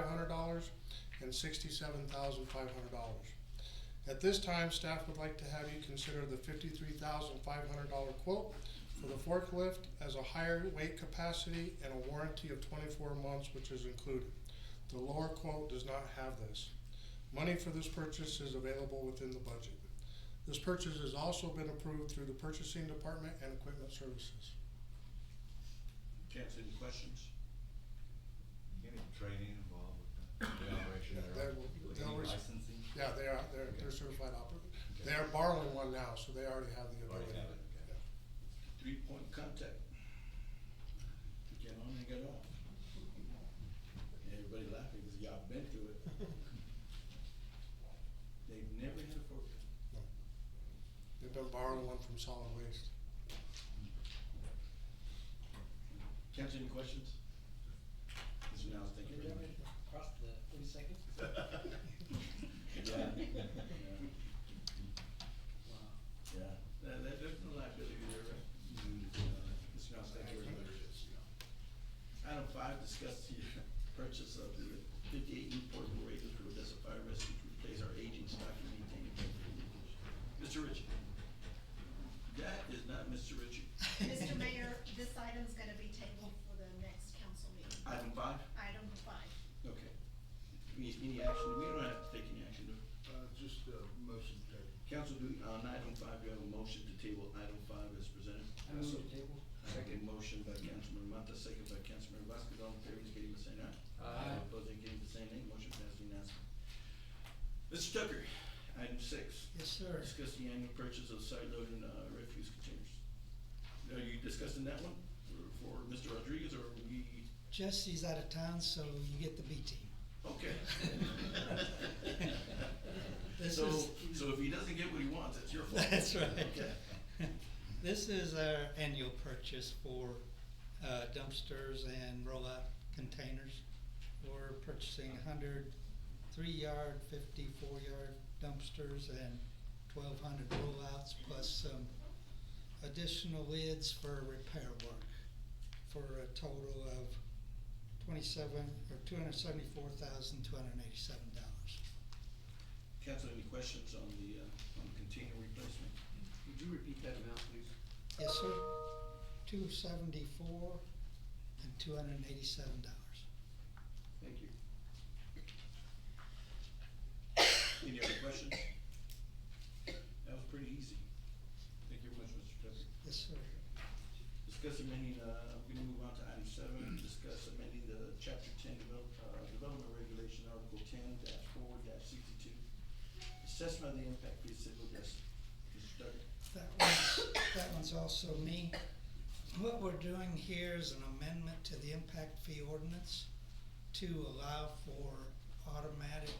$500 and $67,500. At this time, staff would like to have you consider the $53,500 quote for the forklift as a higher weight capacity and a warranty of 24 months, which is included. The lower quote does not have this. Money for this purchase is available within the budget. This purchase has also been approved through the purchasing department and equipment services. Council, any questions? Any training involved with that? The operation Yeah, thereof? they'll Any res- licensing? Yeah, they are, they're certified operators. They are borrowing one now, so they already have the ability. Already have it, okay. Yeah. 3-point contact. Get on and get off. Everybody laughing because y'all been through it. They've never had a forklift. No. They've been borrowing one from solid waste. Council, any questions? Mr. Niles, thank you very much. Across the 40 seconds? Yeah. Wow. Yeah, there's no liability there, right? Mr. Niles, thank you very much. Item 5, discuss the purchase of the 58 new portable radios for Odessa Fire Rescue to replace our aging stock and maintain it. Mr. Ritchie. That is not Mr. Ritchie. Mr. Mayor, this item's gonna be tabled for the next council meeting. Item 5? Item 5. Okay. Any action? We don't have to take any action, do we? Just a motion to table. Council, on item 5, you have a motion to table item 5 as presented. I move the table. Second motion by Councilman Mata, second by Councilman Vasquez. All in favor, indicating by saying aye. Aye. Opposed, indicating by saying nay. Motion passed unanimously. Mr. Tucker, item 6. Yes, sir. Discuss the annual purchase of side loading refuse containers. Are you discussing that one for Mr. Rodriguez or we? Jesse's out of town, so you get the B team. Okay. This So, is- so if he doesn't get what he wants, it's your fault. That's right. Okay. This is our annual purchase for dumpsters and rollout containers. We're purchasing 100 3-yard, 54-yard dumpsters and 1,200 rollouts, plus some additional lids for repair work, for a total of $274,287. Council, any questions on the container replacement? Would you repeat that amount, please? Yes, sir. $274 and $287. Thank you. Any other questions? That was pretty easy. Thank you very much, Mr. Tucker. Yes, sir. Discuss amending, we're gonna move on to item 7, discuss amending the chapter 10 development regulation, article 10-4-62. Assessment of the impact fee civil justice. Mr. Tucker. That one's also me. What we're doing here is an amendment to the impact fee ordinance to allow for automatic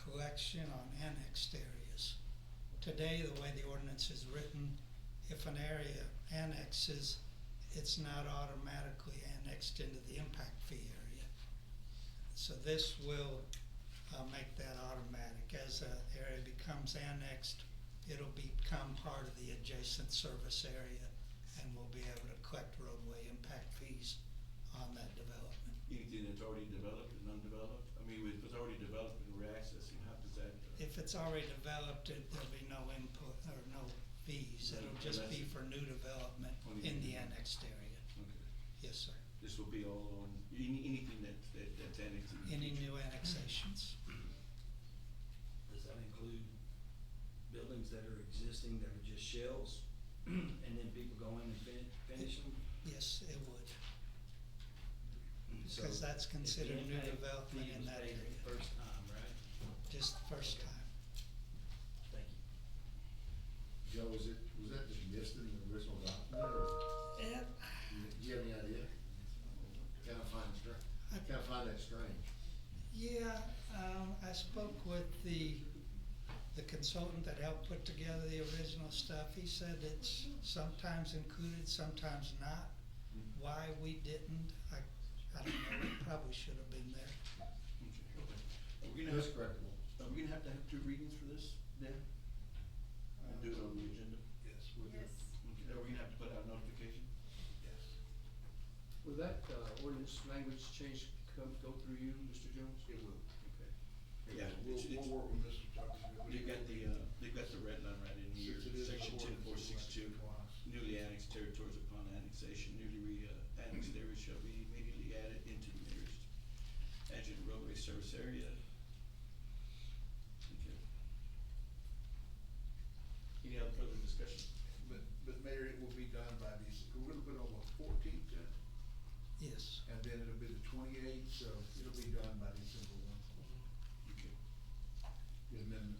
collection on annexed areas. Today, the way the ordinance is written, if an area annexes, it's not automatically annexed into the impact fee area. So this will make that automatic. As an area becomes annexed, it'll become part of the adjacent service area, and we'll be able to collect roadway impact fees on that development. Anything that's already developed and undeveloped? I mean, if it's already developed and we're accessing, how does that? If it's already developed, there'll be no input or no fees. It'll just be for new development in the annexed area. Okay. Yes, sir. This will be all on, anything that's annexed. in the Any future. new annexations. Does that include buildings that are existing, that are just shells, and then people go in and finish them? Yes, it would. So Because that's if the considered new impact development fee in was that paid area. the first time, right? Just the first Okay. time. Thank you. Joe, was that just missed in the original document, or Yeah, do you have any idea? Kind of find that strange. Yeah, I spoke with the consultant that helped put together the original stuff. He said it's sometimes included, sometimes not. Why we didn't, I don't know, it probably should have been there. Okay. Are we gonna That's have, correctable. are we gonna have to have 2 readings for this, Dan? And do it on the agenda? Yes. Yes. Okay. Are we gonna have to put out a notification? Yes. Will that ordinance language change go through you, Mr. Jones? It will. Okay. Yeah, We'll, it's- we'll work with Mr. Tucker. they've got the red line right in here, Since it is section ten recorded, four six two. twice. Newly annexed territories upon annexation, newly annexed areas shall be immediately added into the nearest adjacent roadway service area. Okay. Any other further discussion? But Mayor, it will be done by we're gonna put it on the 14th, Yes. and then it'll be the 28th, so it'll be done by December 1. Okay. The amendment.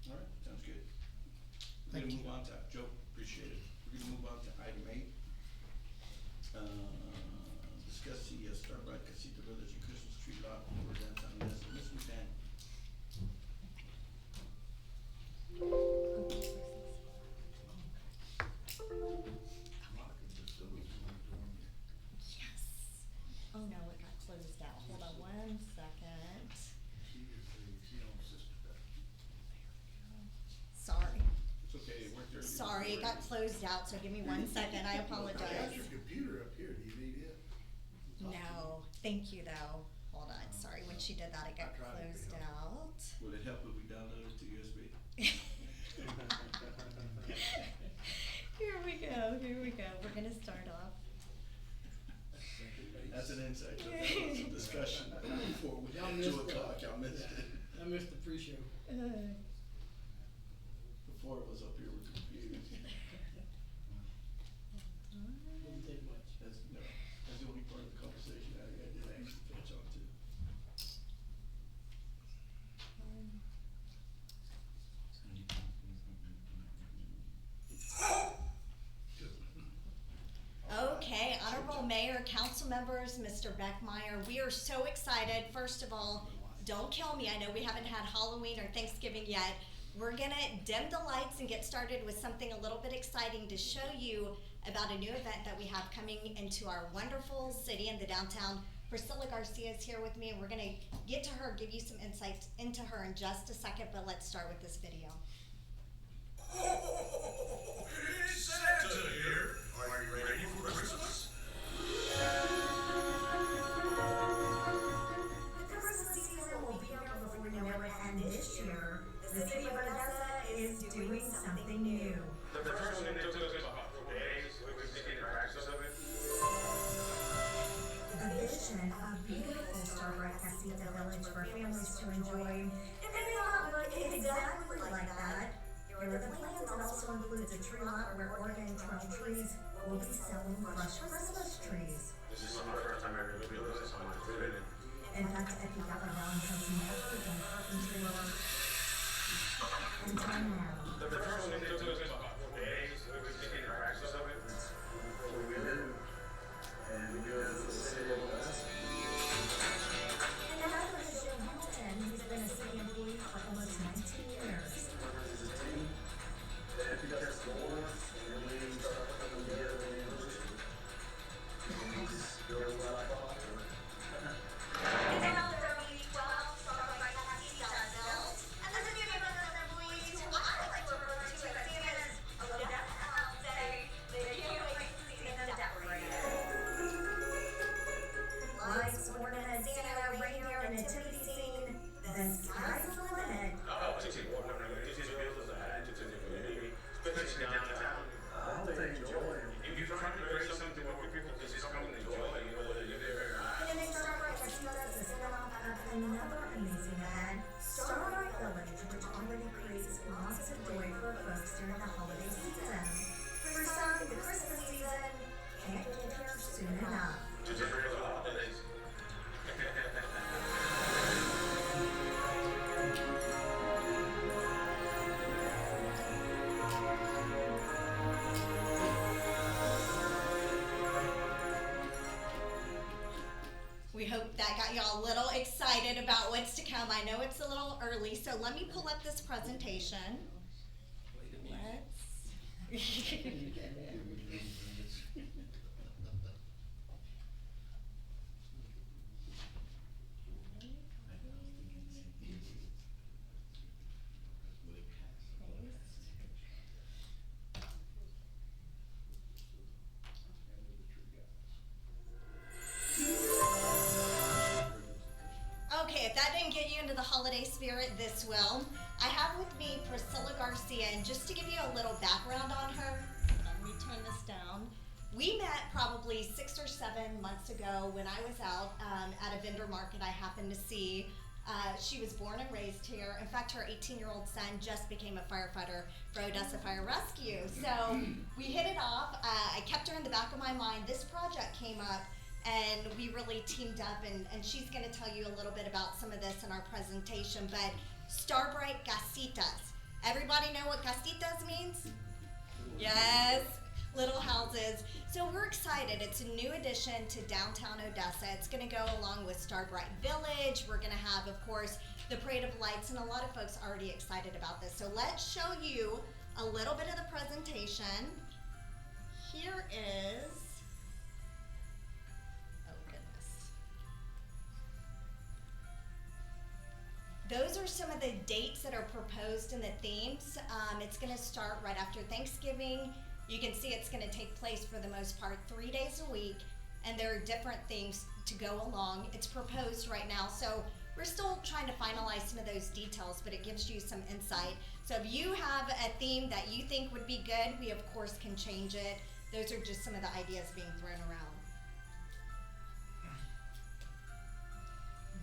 All right, sounds good. We're Thank gonna you. move on to, Joe, appreciate it. We're gonna move on to item 8. Discuss the Starbright Casita Village and Christmas tree lot for downtown Lebanon. Ms. McDaniel. Monica just told me she wanted to join me. Yes. Oh no, it got closed out. Hold on 1 second. She owns sister stuff. Sorry. It's okay, it worked earlier. Sorry, it got closed out, so give me 1 second. I I got apologize. your computer up here, do you need it? No, thank you though. Hold on, sorry. When she did that, it got I tried to closed figure out. Will it help if we download it to USB? Here we go, here we go. We're gonna start off. That's an insight, that was a discussion before we Y'all hit missed 2 it. o'clock, y'all missed it. I missed the pre-show. Before it was up here, we're confused. Didn't take much. That's, no, that's the only part of the conversation I didn't actually catch on to. Okay, Honorable Mayor, council members, Mr. Beckmeyer, we are so excited. First of all, don't kill me. I know we haven't had Halloween or Thanksgiving yet. We're gonna dim the lights and get started with something a little bit exciting to show you about a new event that we have coming into our wonderful city in the downtown. Priscilla Garcia is here with me, and we're gonna get to her, give you some insights into her in just a second, but let's start with this video. It's Santa here. Are you ready for Christmas? The Christmas season will be here before you know it, and this year, the city of Odessa is doing something new. The first one took us about 4 days. We've taken the practice of it. The vision of beautiful Starbright Casita Village for families to enjoy. It may not look exactly like that. Here are the plans. It also includes a tree lot where Oregon Trail Trees will be selling fresh Christmas trees. This is the first time I've ever been doing this on my foot. In fact, Epi Gallivan has never done carpentry work until now. The first one took us about 4 days. We've taken the practice of it. And another is Jim Hamilton, who's been a city employee for almost 19 years. It's about 12 Starbright Casita built, and the city of Odessa employees, who I like to refer to as Santa's Odessa Elves, say they can't wait to see them decorated. Lights, ornaments, Santa, reindeer, and nativity scene. The sky's the limit. Oh, it's a good one. This is built as a attitude to the community, especially downtown. I hope they enjoy it. If you're trying to create something where people can just come and enjoy, you know, whether you live there or not. And in Starbright Casita is a spin-off of another amazing ad, Starbright Village, which already creates lots of joy for folks during the holiday season. For some, the Christmas season can't get here soon enough. To just real holidays. We hope that got y'all a little excited about what's to come. I know it's a little early, so let me pull up this presentation. Let's. that didn't get you into the holiday spirit, this will. I have with me Priscilla Garcia, and just to give you a little background on her, hold on, let me turn this down. We met probably 6 or 7 months ago when I was out at a vendor market I happened to see. She was born and raised here. In fact, her 18-year-old son just became a firefighter for Odessa Fire Rescue. So we hit it off. I kept her in the back of my mind. This project came up, and we really teamed up, and she's going to tell you a little bit about some of this in our presentation. But Starbright Casitas. Everybody know what casitas means? Yes, little houses. So we're excited. It's a new addition to downtown Odessa. It's going to go along with Starbright Village. We're going to have, of course, the Parade of Lights, and a lot of folks are already excited about this. So let's show you a little bit of the presentation. Here is, oh goodness. Those are some of the dates that are proposed in the themes. It's going to start right after Thanksgiving. You can see it's going to take place for the most part 3 days a week, and there are different things to go along. It's proposed right now, so we're still trying to finalize some of those details, but it gives you some insight. So if you have a theme that you think would be good, we of course can change it. Those are just some of the ideas being thrown around.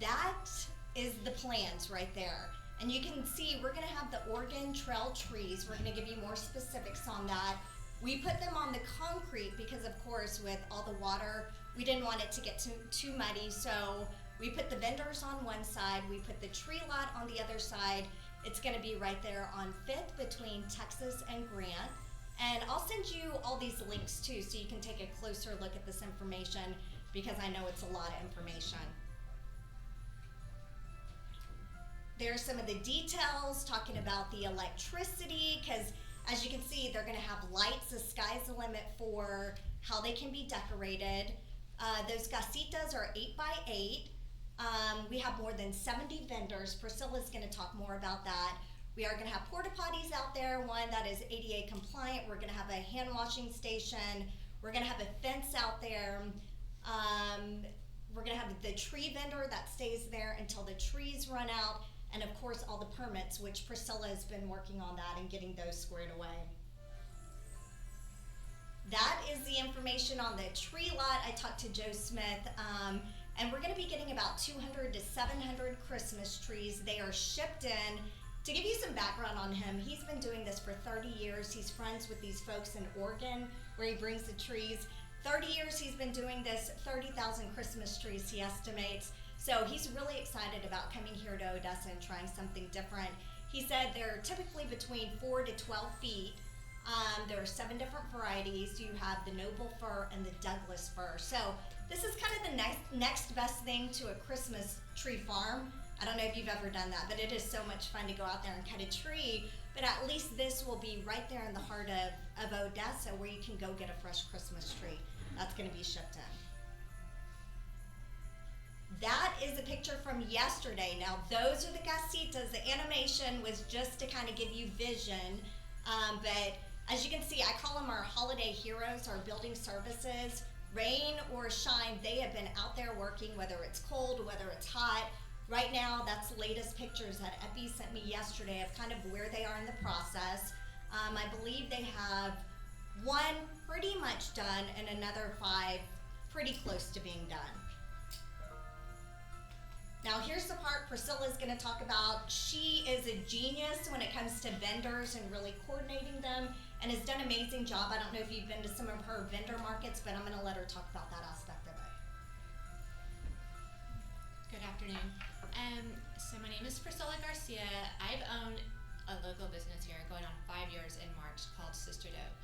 That is the plans right there. And you can see we're going to have the Oregon Trail trees. We're going to give you more specifics on that. We put them on the concrete because, of course, with all the water, we didn't want it to get too muddy. So we put the vendors on one side. We put the tree lot on the other side. It's going to be right there on 5th between Texas and Grant. And I'll send you all these links too, so you can take a closer look at this information, because I know it's a lot of information. There's some of the details talking about the electricity, because as you can see, they're going to have lights. The sky's the limit for how they can be decorated. Those casitas are 8 by 8. We have more than 70 vendors. Priscilla's going to talk more about that. We are going to have porta potties out there, one that is ADA compliant. We're going to have a hand washing station. We're going to have a fence out there. We're going to have the tree vendor that stays there until the trees run out. And of course, all the permits, which Priscilla has been working on that and getting those squared away. That is the information on the tree lot. I talked to Joe Smith, and we're going to be getting about 200 to 700 Christmas trees. They are shipped in. To give you some background on him, he's been doing this for 30 years. He's friends with these folks in Oregon, where he brings the trees. 30 years he's been doing this, 30,000 Christmas trees he estimates. So he's really excited about coming here to Odessa and trying something different. He said they're typically between 4 to 12 feet. There are 7 different varieties. You have the Noble Fir and the Douglas Fir. So this is kind of the next best thing to a Christmas tree farm. I don't know if you've ever done that, but it is so much fun to go out there and cut a tree. But at least this will be right there in the heart of Odessa, where you can go get a fresh Christmas tree. That's going to be shipped in. That is a picture from yesterday. Now, those are the casitas. The animation was just to kind of give you vision. But as you can see, I call them our holiday heroes, our building services. Rain or shine, they have been out there working, whether it's cold, whether it's hot. Right now, that's the latest pictures that Epi sent me yesterday of kind of where they are in the process. I believe they have 1 pretty much done and another 5 pretty close to being done. Now here's the part Priscilla's going to talk about. She is a genius when it comes to vendors and really coordinating them, and has done an amazing job. I don't know if you've been to some of her vendor markets, but I'm going to let her talk about that aspect of it. Good afternoon. So my name is Priscilla Garcia. I've owned a local business here going on 5 years in March called Sister Dough.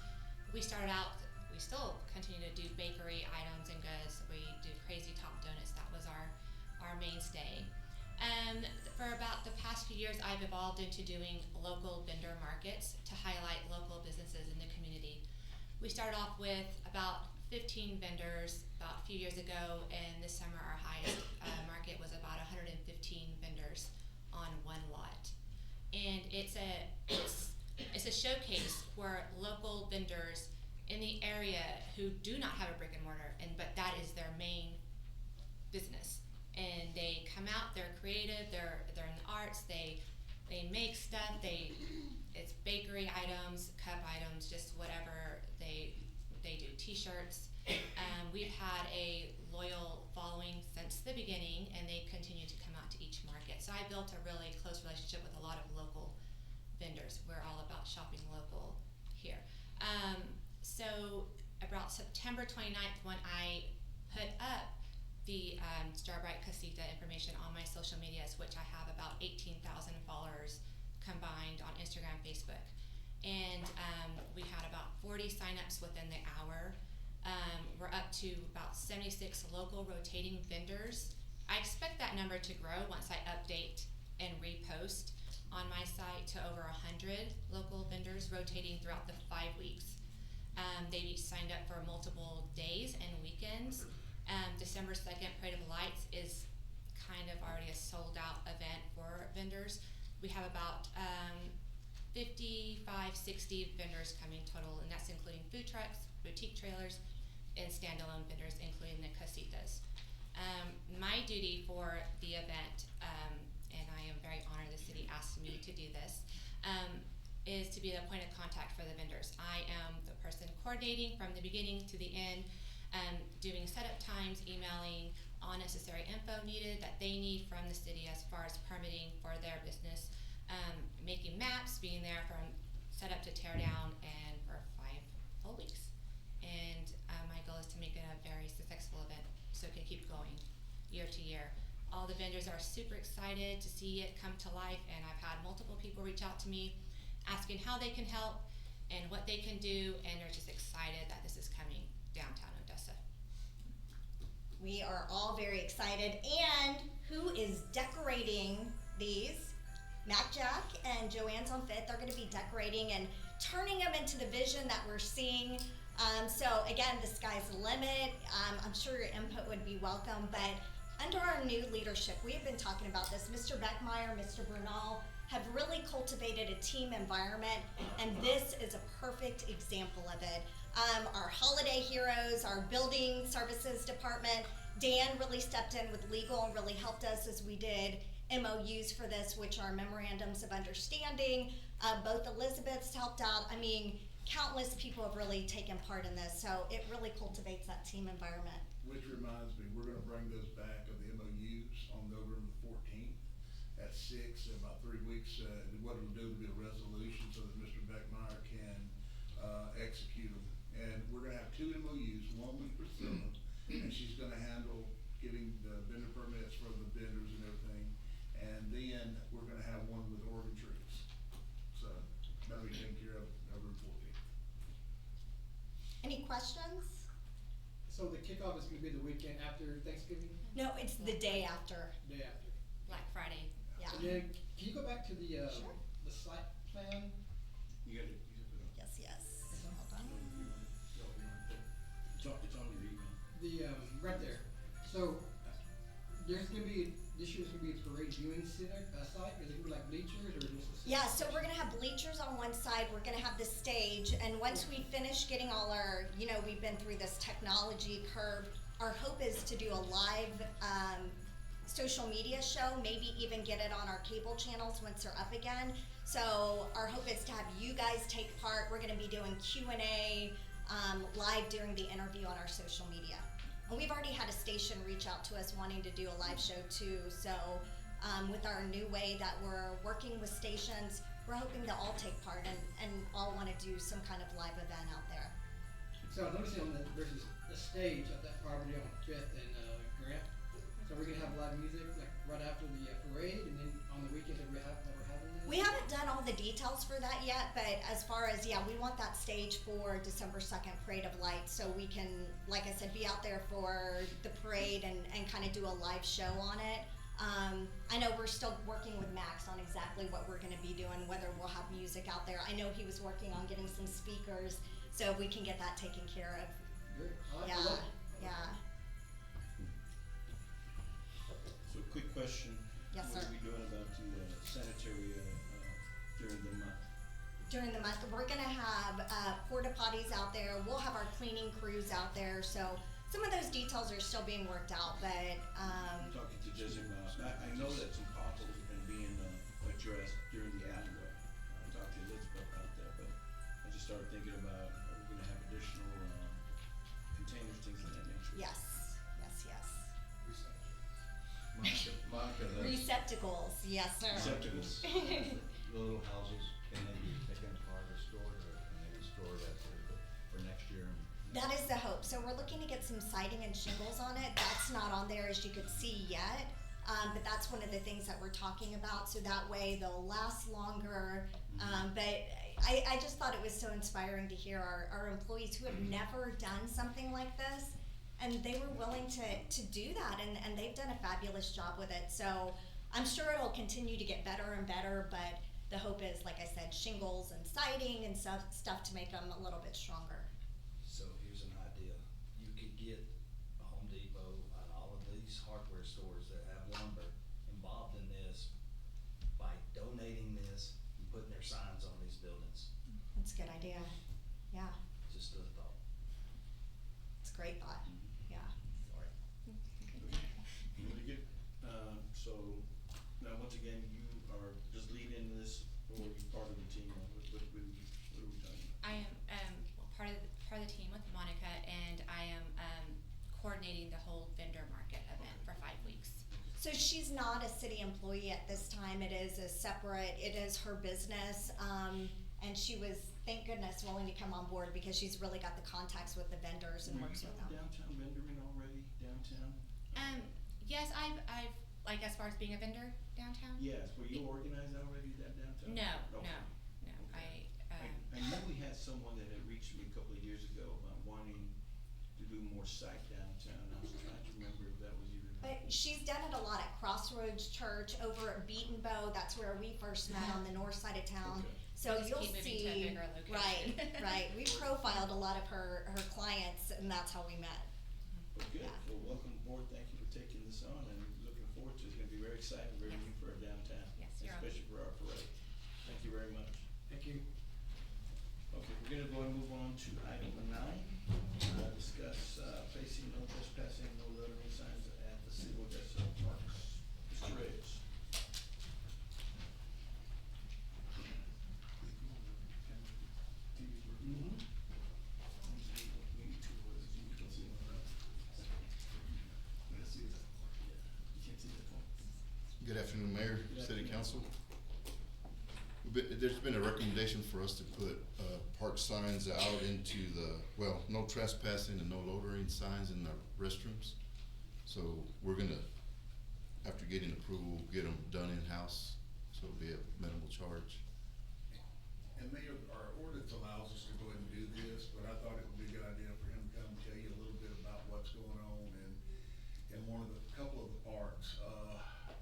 We started out, we still continue to do bakery items and goods. We do Crazy Top Donuts. That was our mainstay. For about the past few years, I've evolved into doing local vendor markets to highlight local businesses in the community. We started off with about 15 vendors about a few years ago, and this summer our highest market was about 115 vendors on one lot. And it's a showcase for local vendors in the area who do not have a brick and mortar, but that is their main business. And they come out, they're creative, creative, they're in the arts, they make stuff, it's bakery items, cup items, just whatever they do, t-shirts. We've had a loyal following since the beginning, and they continue to come out to each market. So I built a really close relationship with a lot of local vendors. We're all about shopping local here. So about September 29th, when I put up the Starbright Casita information on my social medias, which I have about 18,000 followers combined on Instagram, Facebook, and we had about 40 signups within the hour. We're up to about 76 local rotating vendors. I expect that number to grow once I update and repost on my site to over 100 local vendors rotating throughout the 5 weeks. They've each signed up for multiple days and weekends. December 2nd, Parade of Lights is kind of already a sold out event for vendors. We have about 55, 60 vendors coming total, and that's including food trucks, boutique trailers, and standalone vendors, including the casitas. My duty for the event, and I am very honored the city asked me to do this, is to be the point of contact for the vendors. I am the person coordinating from the beginning to the end, doing setup times, emailing all necessary info needed that they need from the city as far as permitting for their business, making maps, being there from setup to tear down, and for 5 full weeks. And my goal is to make it a very successful event so it can keep going year to year. All the vendors are super excited to see it come to life, and I've had multiple people reach out to me asking how they can help and what they can do, and they're just excited that this is coming downtown Odessa. We are all very excited. And who is decorating these? Mac Jack and Joanne's on Fifth. They're going to be decorating and turning them into the vision that we're seeing. So again, the sky's the limit. I'm sure your input would be welcome, but under our new leadership, we have been talking about this. Mr. Beckmeyer, Mr. Bernal have really cultivated a team environment, and this is a perfect example of it. Our holiday heroes, our building services department, Dan really stepped in with legal and really helped us as we did MOUs for this, which are memorandums of understanding. Both Elizabeth's helped out. I mean, countless people have really taken part in this, so it really cultivates that team environment. Which reminds me, we're gonna bring those back of the MOUs on November 14th at 6, in about 3 weeks. What it'll do will be a resolution so that Mr. Beckmeyer can execute them. And we're gonna have 2 MOUs, one with Priscilla, and she's gonna handle getting the vendor permits for the vendors and everything. And then we're gonna have one with Oregon Trees. So that'll be taken care of November 14th. Any questions? So the kickoff is gonna be the weekend after Thanksgiving, No, it's the day after. day after. Black Friday. Yeah. And then, can you go back to the, Sure. the site plan? You gotta put it Yes, yes. Hold on. it's on your email. The, right there. So, there's gonna be, this year's gonna be a parade viewing center, site, is it gonna be like bleachers or just a? Yeah, so we're gonna have bleachers on one side, we're gonna have the stage, and once we finish getting all our, we've been through this technology curve, our hope is to do a live, social media show, maybe even get it on our cable channels once they're up again. So our hope is to have you guys take part. We're gonna be doing Q&A, live during the interview on our social media. And we've already had a station reach out to us wanting to do a live show too, so with our new way that we're working with stations, we're hoping to all take part and all wanna do some kind of live event out there. So I'm noticing there's a stage at that property on Fifth and, Grant. So we're gonna have live music like right after the parade, and then on the weekend that we're having this? We haven't done all the details for that yet, but as far as, we want that stage for December 2nd Parade of Lights, so we can, like I said, be out there for the parade and kind of do a live show on it. I know we're still working with Max on exactly what we're gonna be doing, whether we'll have music out there. I know he was working on getting some speakers, so if we can get that taken care of. Good. I like Yeah, the look. yeah. So quick question. Yes, What sir. are we doing about the sanitary, during the month? During the month, we're gonna have porta potties out there. We'll have our cleaning crews out there. So some of those details are still being worked out, but I'm talking to Jesse about, I know that some start thinking about, are we gonna have additional, containers, things of that nature? Yes, yes. Monica, the Receptacles, yes, sir. Receptacles. the little houses, can they be taken apart or stored, or can they be stored for next year? That is the hope. So we're looking to get some siding and shingles on it. That's not on there, as you could see yet. But that's one of the things that we're talking about, so that way they'll last longer. But I just thought it was so inspiring to hear our employees who have never done something like this, and they were willing to do that, and they've done a fabulous job with it. So I'm sure it'll continue to get better and better, but the hope is, like I said, shingles and siding and stuff to make them a little bit stronger. So here's an idea, you could get a Home Depot and all of these hardware stores that have lumber involved in this by donating this and putting their signs on these buildings. That's a good idea. Yeah, Just a thought. it's a great thought. Yeah. Really good. So, now, once again, you are just leading this, or you part of the team, or what are we talking about? I am part of the team with Monica, and I am coordinating the whole vendor market event for 5 weeks. So she's not a city employee at this time. It is her business. And she was, thank goodness, willing to come on board because she's really got the contacts with the vendors and works with them. Downtown vendoring already, downtown? Yes, I've like as far as being a vendor downtown. Yes, were you organized already that downtown? No. Okay. I know we had someone that had reached me a couple of years ago about wanting to do more site downtown. I was trying to remember if that was even. But she's done it a lot at Crossroads Church, over at Beaton Bow. That's where we first met on the north side of town. Okay. So Just you'll keep moving to a see, bigger location. right. We profiled a lot of her clients, and that's how we met. Well, good. Yeah. Well, welcome aboard. Thank you for taking this on, and looking forward to it. It's gonna be very exciting, very new for our downtown. Yes, you're on. Especially for our parade. Thank you very much. Thank you. Okay, we're gonna go and move on to item 9. Discuss, placing no trespassing, no littering signs at the City of Odessa parks. Mr. Reyes. Good afternoon, Mayor, Good City afternoon. Council. There's been a recommendation for us to put, park signs out into no trespassing and no loitering signs in the restrooms. So we're gonna, after getting approval, get them done in-house, so it'll be a minimal charge. And Mayor, our ordinance allows us to go ahead and do this, but I thought it would be a good idea for him to come and tell you a little bit about what's going on in couple of the parks.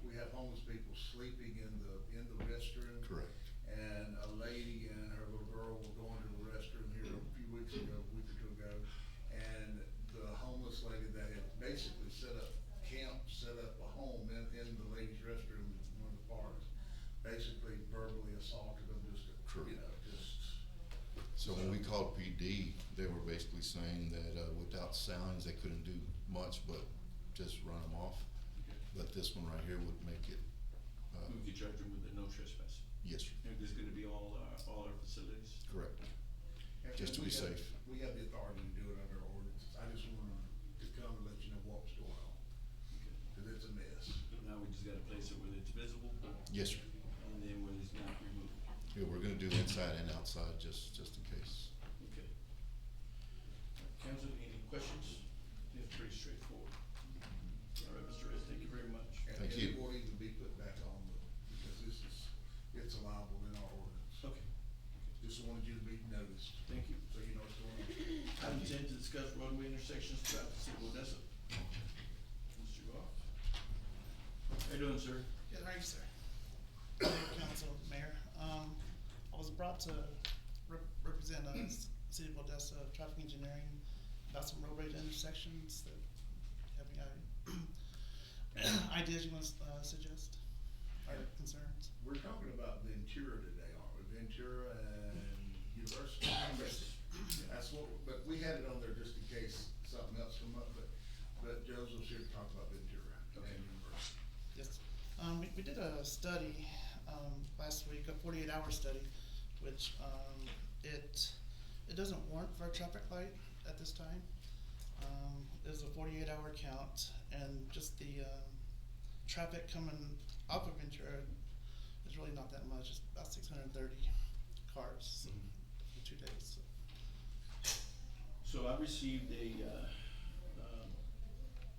We have homeless people sleeping in the restroom. Correct. And a lady and her little girl were going to the restroom here a few weeks ago, a week or two ago. And the homeless lady that had basically set up a home in the ladies' restroom in one of the parks, basically verbally assaulted them, So when we called PD, they were basically saying that, without sounds, they couldn't do much but just run them off. But this one right here would make it, We could charge them with the no trespassing. yes, sir, And this is gonna be all our facilities. correct. And Just to be we have- safe. We have the authority to do it under our ordinances. I just wanted to come and let you know what was going on, cause it's a mess. Now we just gotta place it where it's visible, Yes, sir. and then where it's not removed. Yeah, we're gonna do inside and outside, just in case. Okay. Council, any questions? It's pretty straightforward. All right, Mr. Reyes, thank you very much. Thank And you. it won't even be put back on because it's allowable in our ordinance. Okay, Just wanted you to be noticed, thank you. so you know what's going on. Item 10, to discuss roadway intersections throughout the City of Odessa. Mr. Goff. How you doing, sir? Good, thank you, sir. Council, Mayor, I was brought to represent City of Odessa Traffic Engineering about some roadway intersections that have any ideas you want to suggest or concerns. We're talking about Ventura today, aren't we? Ventura and University. That's but we had it on there just in case something else come up, but Joseph's here to talk about Ventura and University. Yes, we did a study, last week, a 48-hour study, which, it it doesn't warrant for a traffic light at this time. It was a 48-hour count, and just the, traffic coming off of Ventura is really not that much. It's about 630 cars in 2 days. So I received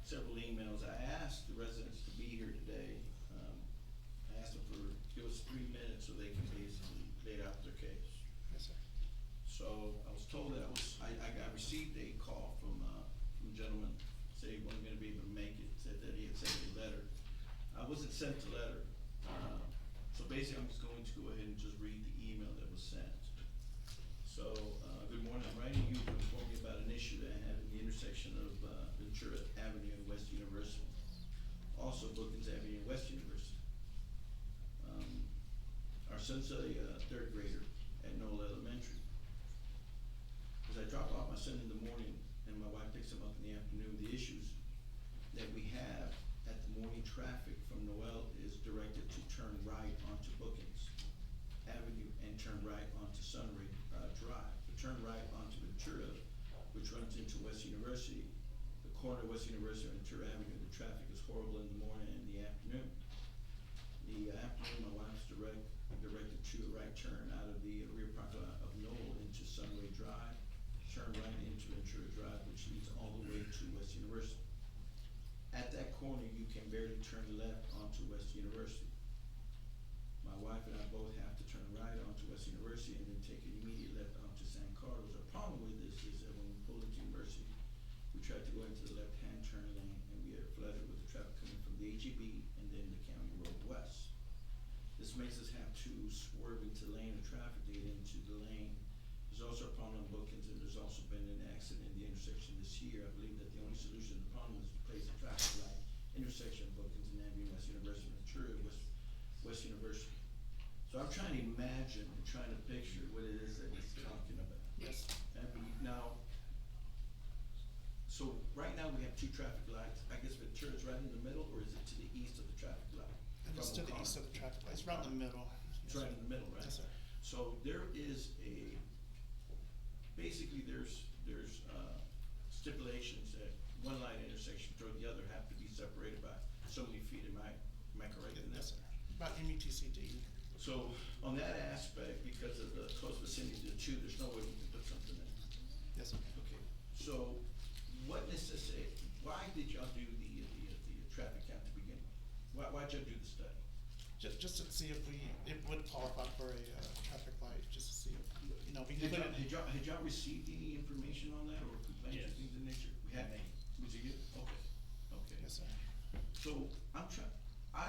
several emails. I asked the residents to be here today. I asked them for, give us 3 minutes so they can basically lay out their case. Yes, sir. So I was told that I received a call from a gentleman, said he wasn't gonna be able to make it, said that he had sent a letter. I wasn't sent the letter, so basically I'm just going to go ahead and just read the email that was sent. So, good morning, I'm writing you to inform you about an issue that I have in the intersection of, Ventura Avenue and West University. Also Brookings Avenue and West University. Our son's a, third grader at Knoll Elementary. As I drop off my son in the morning and my wife picks him up in the afternoon, the issues that we have at the morning traffic from Noel is directed to turn right onto Brookings Avenue and turn right onto Sunray Drive. But turn right onto Ventura, which runs into West University, the corner of West University and Ventura Avenue, the traffic is horrible in the morning and the afternoon. The afternoon, my wife's directed to a right turn out of the rear parking lot of Knoll into Sunray Drive, turn right into Ventura Drive, which leads all the way to West University. At that corner, you can barely turn left onto West University. My wife and I both have to turn right onto West University and then take an immediate left onto San Carlos. Our problem with this is that when we pull into University, we tried to go into the left-hand turn lane and we are flooded with the traffic coming from the HEB and then the County Road West. This makes us have to swerve into lane of traffic to get into the lane. There's also a problem on Brookings, and there's also been an accident in the intersection this year. I believe that the only solution to the problem is to place a traffic light intersection of Brookings and Avenue, West University, Ventura, West University. So I'm trying to imagine and trying to picture what it is that he's talking about. Yes. Now, so right now we have 2 traffic lights. I guess Ventura's right in the middle, or is it to the east of the traffic light? It's to the east of the traffic light. It's right in the middle. It's right in the middle, right? Yes, sir. So there is basically there's stipulations that one light intersection toward the other have to be separated by so many feet. Am I correct in that? Yes, sir. About MUTCD. So on that aspect, because of the close vicinity to the 2, there's no way we can put something in. Yes, sir. Okay, so what necessitated, why did y'all do the traffic count to begin with? Why'd y'all do the study? Just to see if it would qualify for a, traffic light, just to see if, we can put it. Had y'all received any information on that or complaints or Yes. things of nature? We had. Was it you? Okay. Yes, sir. So I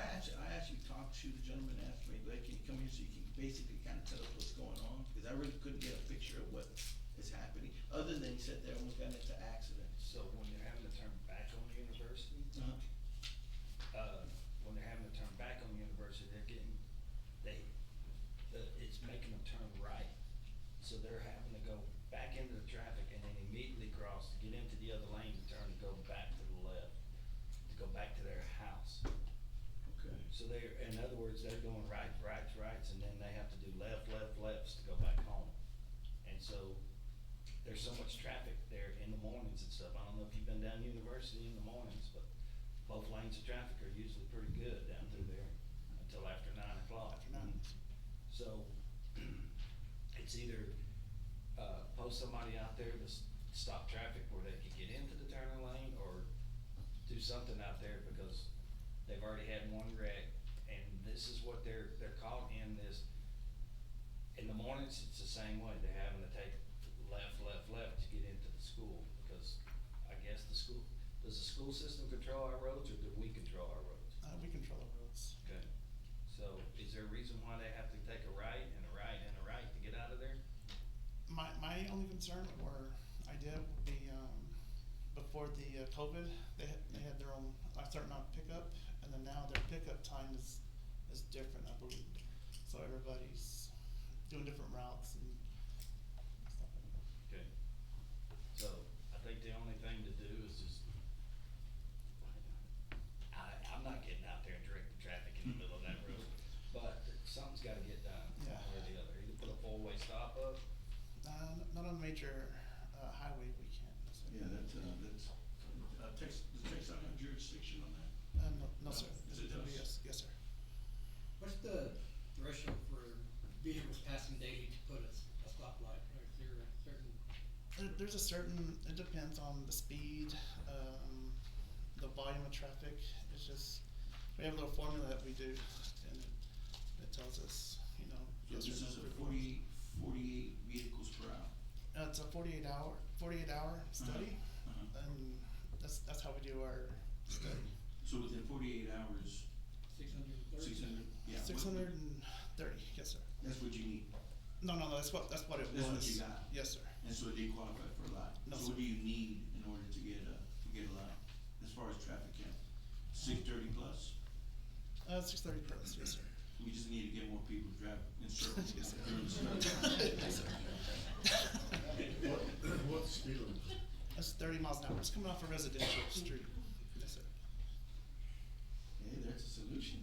actually talked to the gentleman, asked me, like, can you come here so you can basically kind of tell us what's going on? Because I really couldn't get a picture of what is happening, other than he said they almost got into accidents. So when they're having to turn back on the university, when they're having to turn back on the university, it's making them turn right. So they're having to go back into the traffic and then immediately cross to get into the other lane to turn to go back to the left, to go back to their house. Okay. So in other words, they're going rights, and then they have to do lefts to go back home. And so there's so much traffic there in the mornings and stuff. I don't know if you've been down University in the mornings, but both lanes of traffic are usually pretty good down through there until after 9 o'clock. After 9. So it's either, post somebody out there to stop traffic where they could get into the turning lane, or do something out there, because they've already had one wreck, and this is what they're caught in this. In the mornings, it's the same way. They're having to take left to get into the school, because I guess does the school system control our roads, or do we control our roads? We control the roads. Okay. So is there a reason why they have to take a right and a right and a right to get out of there? My only concern or idea would be, before the COVID, they had their own, certain amount of pickup, and then now their pickup time is different, I believe. So everybody's doing different routes and stuff like that. Okay. So I think the only thing to do is just, I'm not getting out there and direct the traffic in the middle of that road, but something's gotta get done, Yeah. one way or the other. Either put a four-way stop up. not on a major, highway, we can't. Yeah, that's, Texas, does Texas have jurisdiction on that? No, sir. Is it does? Yes, yes, sir. What's the threshold for vehicles passing daily to put a stoplight? Or is there a certain? There's a certain, it depends on the speed, the volume of traffic. It's just, we have a little formula that we do, and it tells us, you know. So yes or this no is a for- 48 vehicles per hour? It's a 48-hour study, and that's how we do our study. So within 48 hours, 600, yeah. 630, yes, sir. That's what you need? No, that's what it was. That's what you got? Yes, sir. And so it didn't qualify for a lot? No, So what sir. do you need in order to get a lot, as far as traffic count? 630 plus? 630 plus, yes, sir. We just need to get more people to drive in circles Yes, sir. during the summer. Yes, sir. What's the speed limit? That's 30 miles an hour. It's coming off a residential street. Yes, sir. Hey, there's a solution.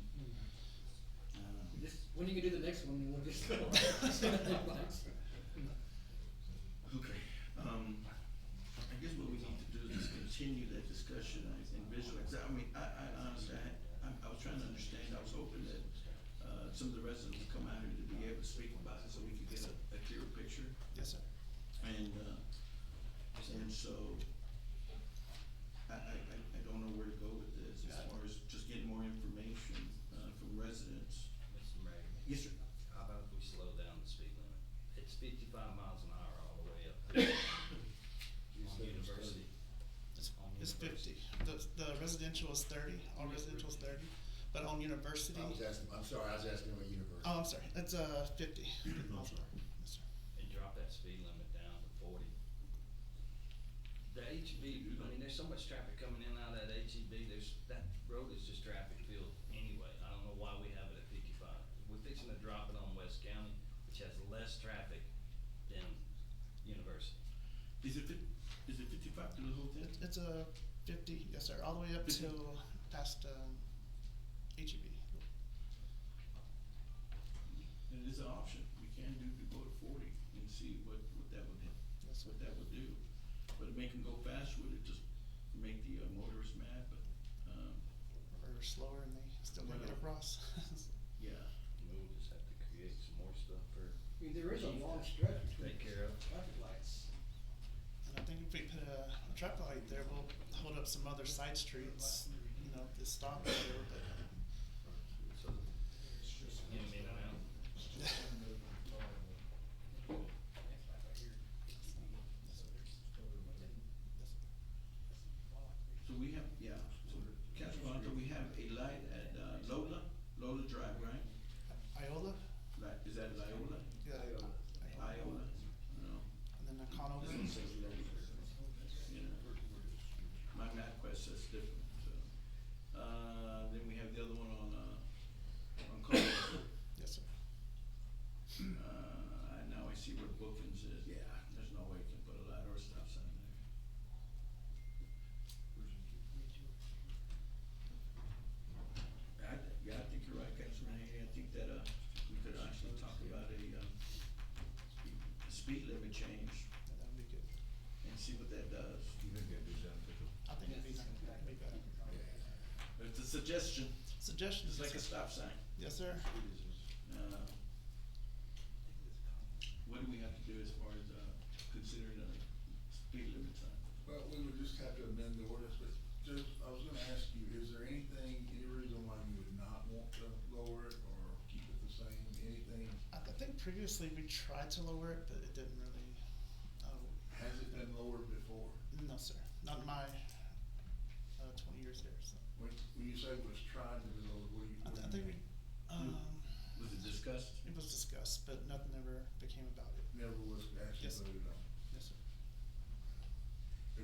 When you can do the next one, we'll just go. Okay, I guess what we need to do is just continue that discussion and visualize. I mean, I honestly, I was trying to understand, I was hoping that, some of the residents would come out here to be able to speak about it so we could get a clearer picture. Yes, sir. And so, I don't know where to go with this as far as just getting more information, from residents. Mr. Mayor. Yes, sir. How about if we slow down the speed limit? It's 55 miles an hour all the way up. On University. It's 50. The residential is 30. All residential is 30. But on University. I was asking about university. Oh, I'm sorry. That's 50 miles an hour. Yes, sir. And drop that speed limit down to 40. The HEB, I mean, there's so much traffic coming in and out of that HEB, that road is just traffic filled anyway. I don't know why we have it at 55. We're fixing to drop it on West County, which has less traffic than University. Is it 55 through the whole thing? It's a 50, yes, sir. All the way up 50. till past HEB. It is an option, we can go to 40 and see what that would, Yes, sir. what that would do. But to make them go fast, would it just make the motorists mad, but, Or slower and they still can't get Well. across. yeah. We'll just have to create some more stuff for. I mean, there is a long stretch between Take care of. traffic lights. And I think if we put a traffic light there, we'll hold up some other side streets, you know, to stop there, but. So, you know, in and out. So we have, yeah, so Councilman Alonso, we have a light at Lola Drive, right? Iola, Like, is that Loyola? yeah. Iola? No. And then Conover. Yeah. My MapQuest says different, so. Then we have the other one on Colorado. Yes, sir. Now I see where Bookings is, yeah, there's no way you can put a light or a stop sign there. Yeah, I think you're right, Councilman Haney, I think that, we could actually talk about a speed limit change Yeah, that would be good. and see what that does. You think that'd be beneficial? I think it'd be better. It's a suggestion, Suggestions. it's like a stop sign. Yes, sir. What do we have to do as far as, considering a speed limit sign? Well, we would just have to amend the ordinance, but just, I was gonna ask you, is there anything, any reason why you would not want to lower it or keep it the same, anything? I think previously we tried to lower it, but it didn't really, Has it been lowered before? no, sir. Not in my, 20 years here, so. When you say it was tried to be lowered, what do you? I think we, Was it discussed? it was discussed, but nothing ever became about it. Never was actually Yes. voted on. Yes, sir.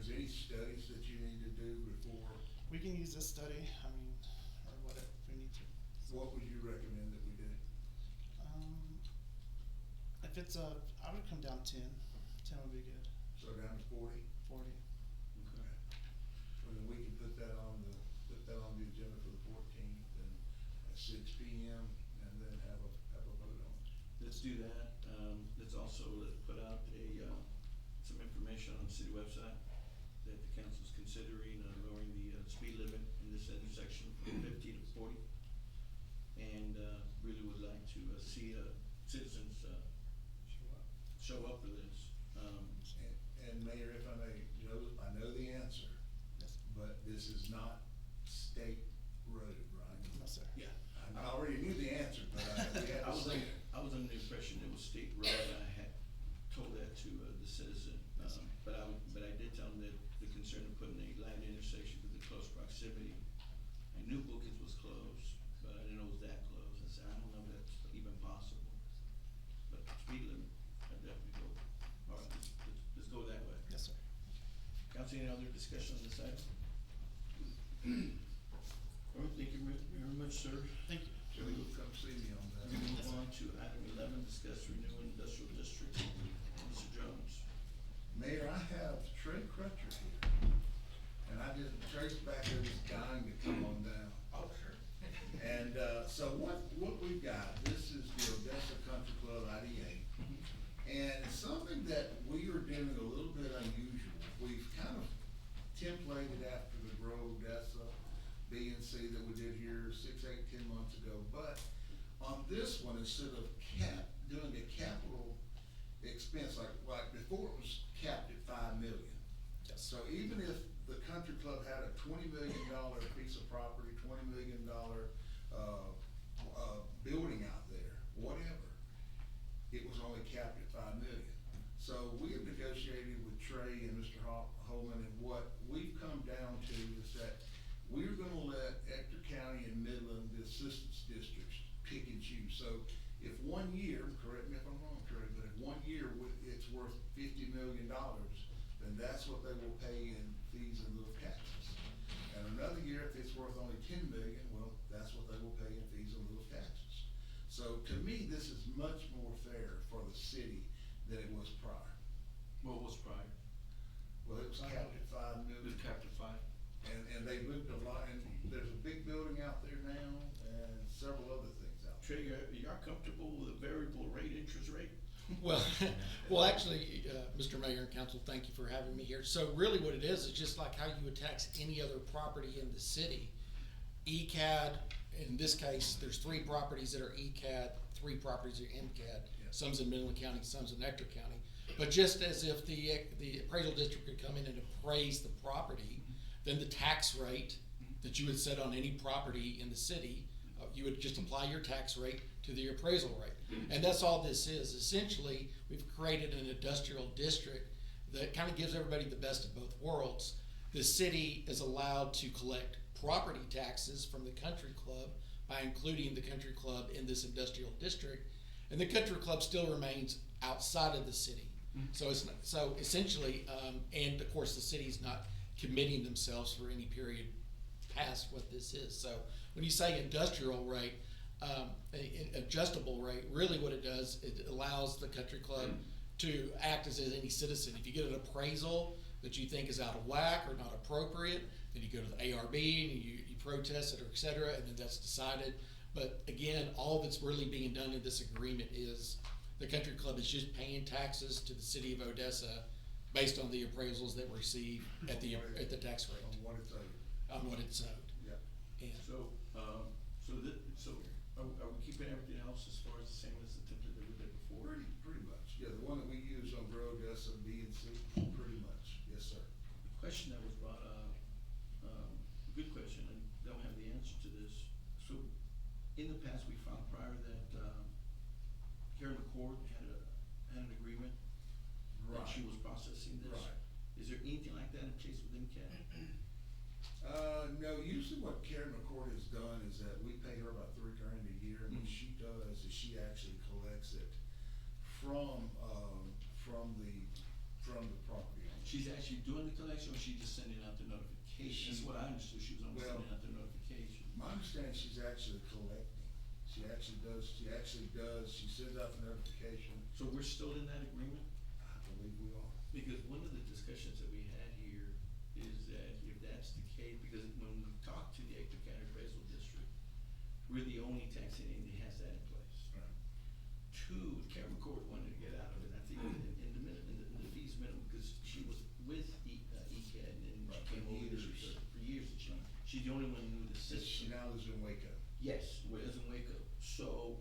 Is there any studies that you need to do before, We can use this study, I mean, or whatever, if we need to. what would you recommend that we do? If it's I would come down 10. 10 would be good. So down to 40? 40. Okay. Well, then we can put that on the agenda for the 14th and at 6 P.M. and then have a vote on it. Let's do that, let's put out some information on the city website that the council's considering, lowering the, speed limit in this intersection from 50 to 40. And, really would like to, see, citizens, show up for this. And Mayor, if I may, Joe, I know the answer, but this is not state road, right? No, sir. Yeah. I already knew the answer, but we had I to was say under, it. I was under the impression it was state road, I had told that to, the citizen. But I did tell them that the concern of putting a light intersection with the close proximity. I knew Bookings was close, but I didn't know it was that close. I said, I don't know if that's even possible. But speed limit, I definitely go, all right, let's go that way. Yes, sir. Council, any other discussion on this item? All right, thank you very much, sir. Thank you. Joe, you'll come see me on that. We move on to item 11, discuss renewing industrial district. Mr. Jones. Mayor, I have Trey Crutcher here, and I just, Trey's back there just dying to come on down. Oh, sure. And, so what we've got, this is the Odessa Country Club IDA. And it's something that we are doing a little bit unusual. We've kind of templated after the Grow Odessa B and C that we did here 6, 8, 10 months ago. But on this one, instead of doing a capital expense, like before it was capped at 5 million. Yes. So even if the country club had a $20 million piece of property, $20 million, building out there, whatever, it was only capped at 5 million. So we have negotiated with Trey and Mr. Holman, and what we've come down to is that we're gonna let Ector County and Midland, the assistance districts, pick and choose. So if 1 year, correct me if I'm wrong, Trey, but if 1 year it's worth $50 million, then that's what they will pay in fees in lieu of taxes. And another year, if it's worth only 10 million, well, that's what they will pay in fees in lieu of taxes. So to me, this is much more fair for the city than it was prior. What was prior? Well, it was capped at 5 It million. was capped at 5. And they moved a lot, and there's a big building out there now and several other things out there. Trey, are you comfortable with a variable rate, interest rate? Well, well, actually, Mr. Mayor and Council, thank you for having me here. So really what it is just like how you would tax any other property in the city. ECAD, in this case, there's 3 properties that are ECAD, 3 properties are MCAD. Some's in Midland County, some's in Ector County. But just as if the appraisal district could come in and appraise the property, then the tax rate that you would set on any property in the city, you would just apply your tax rate to the appraisal rate. And that's all this is. Essentially, we've created an industrial district that kind of gives everybody the best of both worlds. The city is allowed to collect property taxes from the country club by including the country club in this industrial district. And the country club still remains outside of the city. So it's not, so essentially, and of course the city's not committing themselves for any period past what this is. So when you say industrial rate, an adjustable rate, really what it does, it allows the country club to act as any citizen. If you get an appraisal that you think is out of whack or not appropriate, then you go to the ARB and you protest it or et cetera, and then that's decided. But again, all that's really being done in this agreement is the country club is just paying taxes to the city of Odessa based on the appraisals that we receive at the tax rate. On what it's owed. On what it's owed. Yeah. And So are we keeping everything else as far as the same as the template that we did before? Pretty much. Yeah, the one that we use on Grow Odessa B and C, pretty much. Yes, sir. The question that was brought up, good question, and don't have the answer to this. So, in the past, we found prior that, Karen McCord had an agreement that she was processing this. Right. Is there anything like that in place with MCAT? No, usually what Karen McCord has done is that we pay her about $3,000 a year, and what she does is she actually collects it from the property owner. She's actually doing the collection, or she's just sending out the notification? That's what I understood, she was only Well, sending out the notification. My understanding, she's actually collecting. She actually does, she sends out the notification. So we're still in that agreement? I believe we are. Because one of the discussions that we had here is that if that's the case, because when we talked to the Ector County Appraisal District, we're the only taxing entity that has that in place. Right. 2, Karen McCord wanted to get out of it, I think in the fees minimum, because She's the only one who knew the system. She now lives in Waco. Yes, whereas in Waco. So,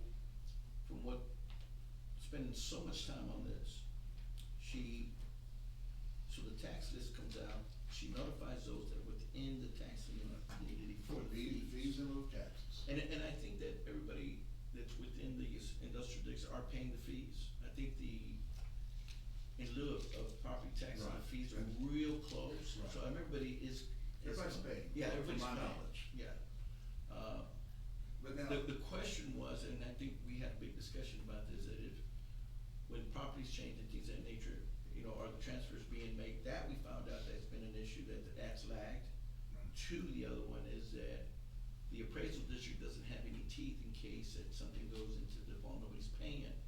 from what, spending so much time on this, so the tax list comes out, she notifies those that are within the tax community for the Fees and lieu taxes. And I think that everybody that's within the industrial districts are paying the fees. I think in lieu of property tax, the Right. fees are real close, Right. so everybody is. Everybody's paying, Yeah, from everybody's my paying. knowledge. Yeah. But now. The question was, and I think we had a big discussion about this, that when properties change and things of that nature, are the transfers being made? That we found out that's been an issue, that's lagged. Two, the other one is that the appraisal district doesn't have any teeth in case that something goes into default, nobody's paying it.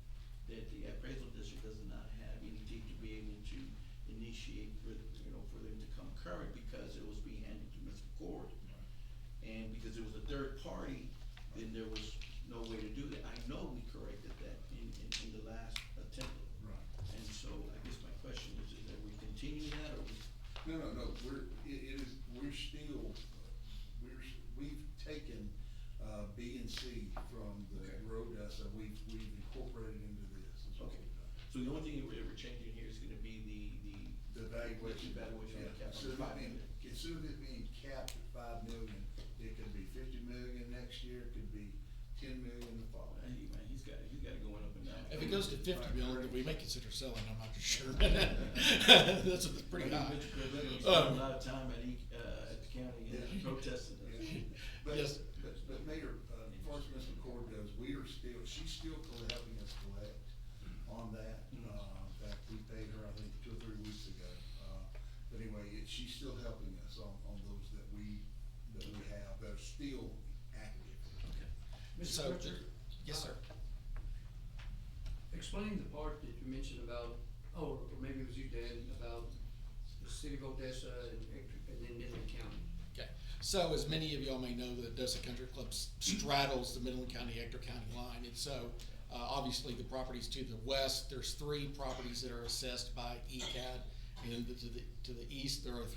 That the appraisal district does not have any teeth to be able to initiate for them to come current because it was being handled to Mr. Gord. And because it was a third party, then there was no way to do that. I know we corrected that in the last attempt. Right. And so I guess my question is that we continue that or we? No, we've taken, B and C from the Okay. Rodessa, we've incorporated into this. Is what Okay. we've done. So the only thing we're changing here is gonna be The valuation. Evaluation of the capital. Instead of it being capped at 5 million, it could be 50 million next year, it could be 10 million the following. Man, he's got it going up and down. If it goes to 50 million, we may consider selling, I'm not sure. That's pretty high. Mr. President, we spend a lot of time at the county Yeah. protesting this. Yes. But Mayor, as far as Ms. McCord goes, she's still helping us collect on that. In fact, we paid her, I think, 2 or 3 weeks ago. But anyway, she's still helping us on those that we have, that are still active. So, Mr. Pritchard? yes, sir. Explain the part that you mentioned about, or maybe it was you, Dan, about the city of Odessa and then Midland County. Okay, so as many of y'all may know, the Odessa Country Club straddles the Midland County, Ector County line, and so, obviously, the properties to the west, there's 3 properties that are assessed by ECAD, and to the east, there are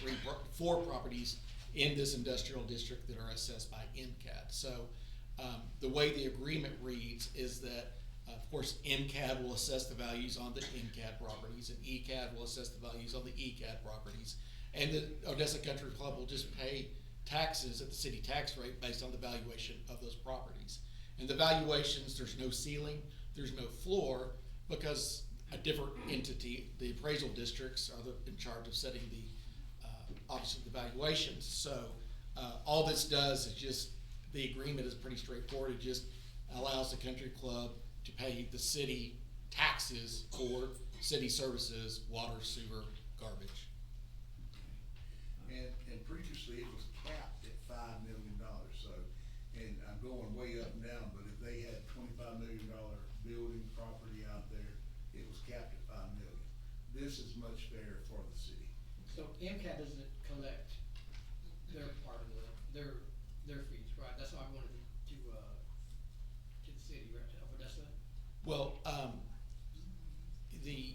4 properties in this industrial district that are assessed by MCAD. So, the way the agreement reads is that, of course, MCAD will assess the values on the MCAD properties, and ECAD will assess the values on the ECAD properties. And the Odessa Country Club will just pay taxes at the city tax rate based on the valuation of those properties. And the valuations, there's no ceiling, there's no floor, because a different entity, the appraisal districts are in charge of setting obviously the valuations. So, all this does is just, the agreement is pretty straightforward. It just allows the country club to pay the city taxes for city services, water, sewer, garbage. And previously, it was capped at $5 million, so, and I'm going way up and down, but if they had $25 million building property out there, it was capped at 5 million. This is much fairer for the city. So MCAT doesn't collect their part of their fees, right? That's why I wanted to the city, right, of Odessa? Well, the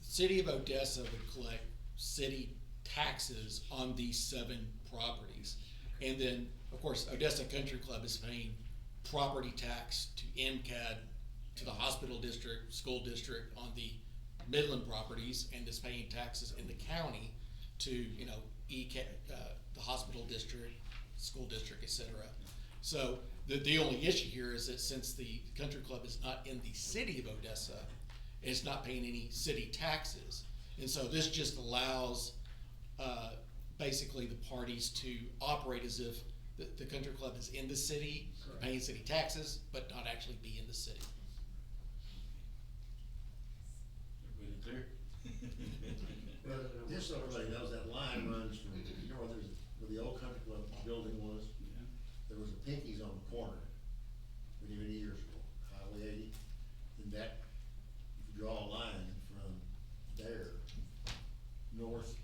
city of Odessa would collect city taxes on these 7 properties. And then, of course, Odessa Country Club is paying property tax to MCAD, to the hospital district, school district on the Midland properties, and is paying taxes in the county to, ECAD, the hospital district, school district, et cetera. So the only issue here is that since the country club is not in the city of Odessa, it's not paying any city taxes. And so this just allows, basically the parties to operate as if the country club is in the city, paying city taxes, but not actually be in the city. Everybody clear? Well, just so everybody knows, that line runs from, where the old country club building was, there was a Pinkies on the corner, many, many years ago, Highway 80. And that, if you draw a line from there, northeast,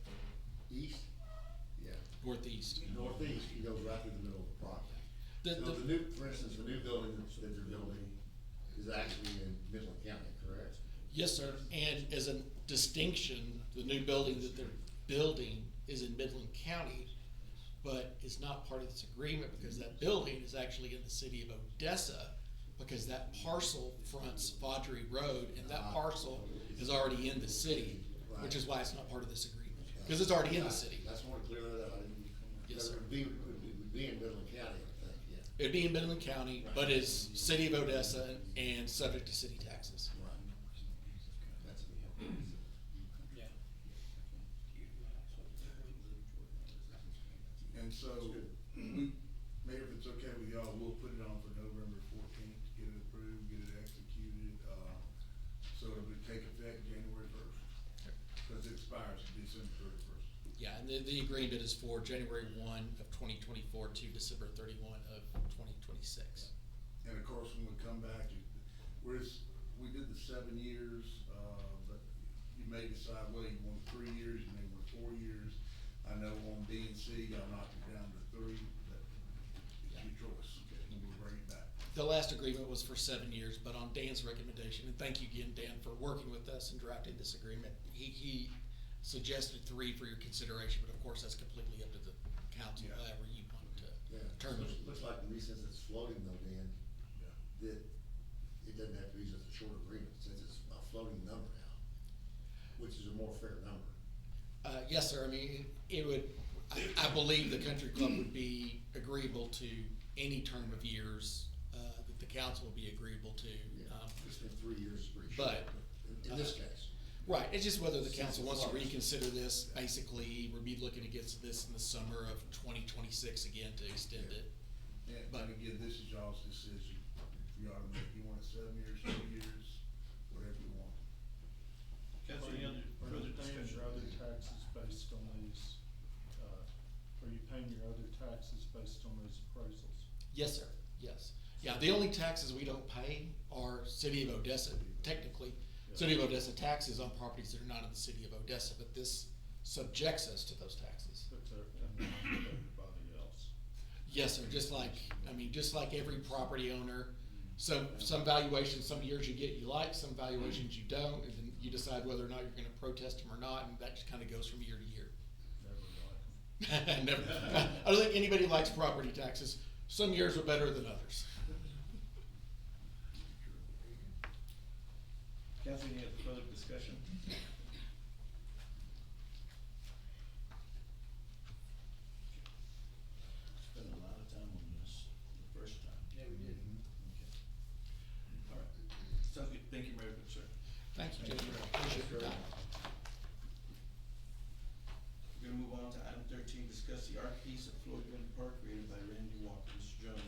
Northeast. northeast, it goes right through the middle of the property. So the new, for instance, the new building that they're building is actually in Midland County, correct? Yes, sir. And as a distinction, the new building that they're building is in Midland County. but is not part of this agreement because that building is actually in the city of Odessa, because that parcel fronts Vaudrey Road, and that parcel is already in the city, which is why it's not part of this agreement, because it's already in the city. That's why I want to clear that up. I didn't. Yes, sir. It would be in Midland County, I think, yeah. It'd be in Midland County, but is city of Odessa and subject to city taxes. That's Yeah. And so, Mayor, if it's okay with y'all, we'll put it on for November 14th, get it approved, get it executed, so it would take effect January 1st. Because it expires December 31st. Yeah, and the agreement is for January 1 of 2024 to December 31 of 2026. And of course, when we come back, we did the 7 years, but you may decide, well, you want 3 years, you may want 4 years. I know on B and C, y'all knocked it down to 3, but it's your choice, and we'll bring it back. The last agreement was for 7 years, but on Dan's recommendation, and thank you again, Dan, for working with us and drafting this agreement. He suggested 3 for your consideration, but of course, that's completely up to the council, Yeah. however you want to Yeah. determine. Looks like to me, since it's floating though, Dan, that it doesn't have to be just a short agreement, since it's a floating number now, which is a more fair number. Yes, sir, I mean, it would, I believe the country club would be agreeable to any term of years, that the council would be agreeable to. It's been 3 years, pretty short, But, in this case. right, it's just whether the council Since wants to it's large. reconsider this, basically, we'd be looking against this in the summer of 2026 again to extend it. And, but again, this is y'all's decision, you ought to make, you want it 7 years, 2 years, whatever you want. Council, any other further Paying discussion? your other taxes based on these, are you paying your other taxes based on those appraisals? Yes, sir, yes. Yeah, the only taxes we don't pay are city of Odessa, technically. City of Odessa taxes on properties that are not in the city of Odessa, but this subjects us to those taxes. But they're in line with everybody else. Yes, sir, just like every property owner, some valuations, some years you get you like, some valuations you don't, and then you decide whether or not you're gonna protest them or not, and that just kinda goes from year to year. Never like them. Never, I don't think anybody likes property taxes. Some years are better than others. Council, any other further discussion? Spent a lot of time on this the first time. Yeah, we did. Okay. All right, sounds good, thank you, Mayor, sir. Thank you, Judge, appreciate your time. We're gonna move on to item 13, discuss the art piece at Floyd Run Park created by Randy Walker. Mr. Jones.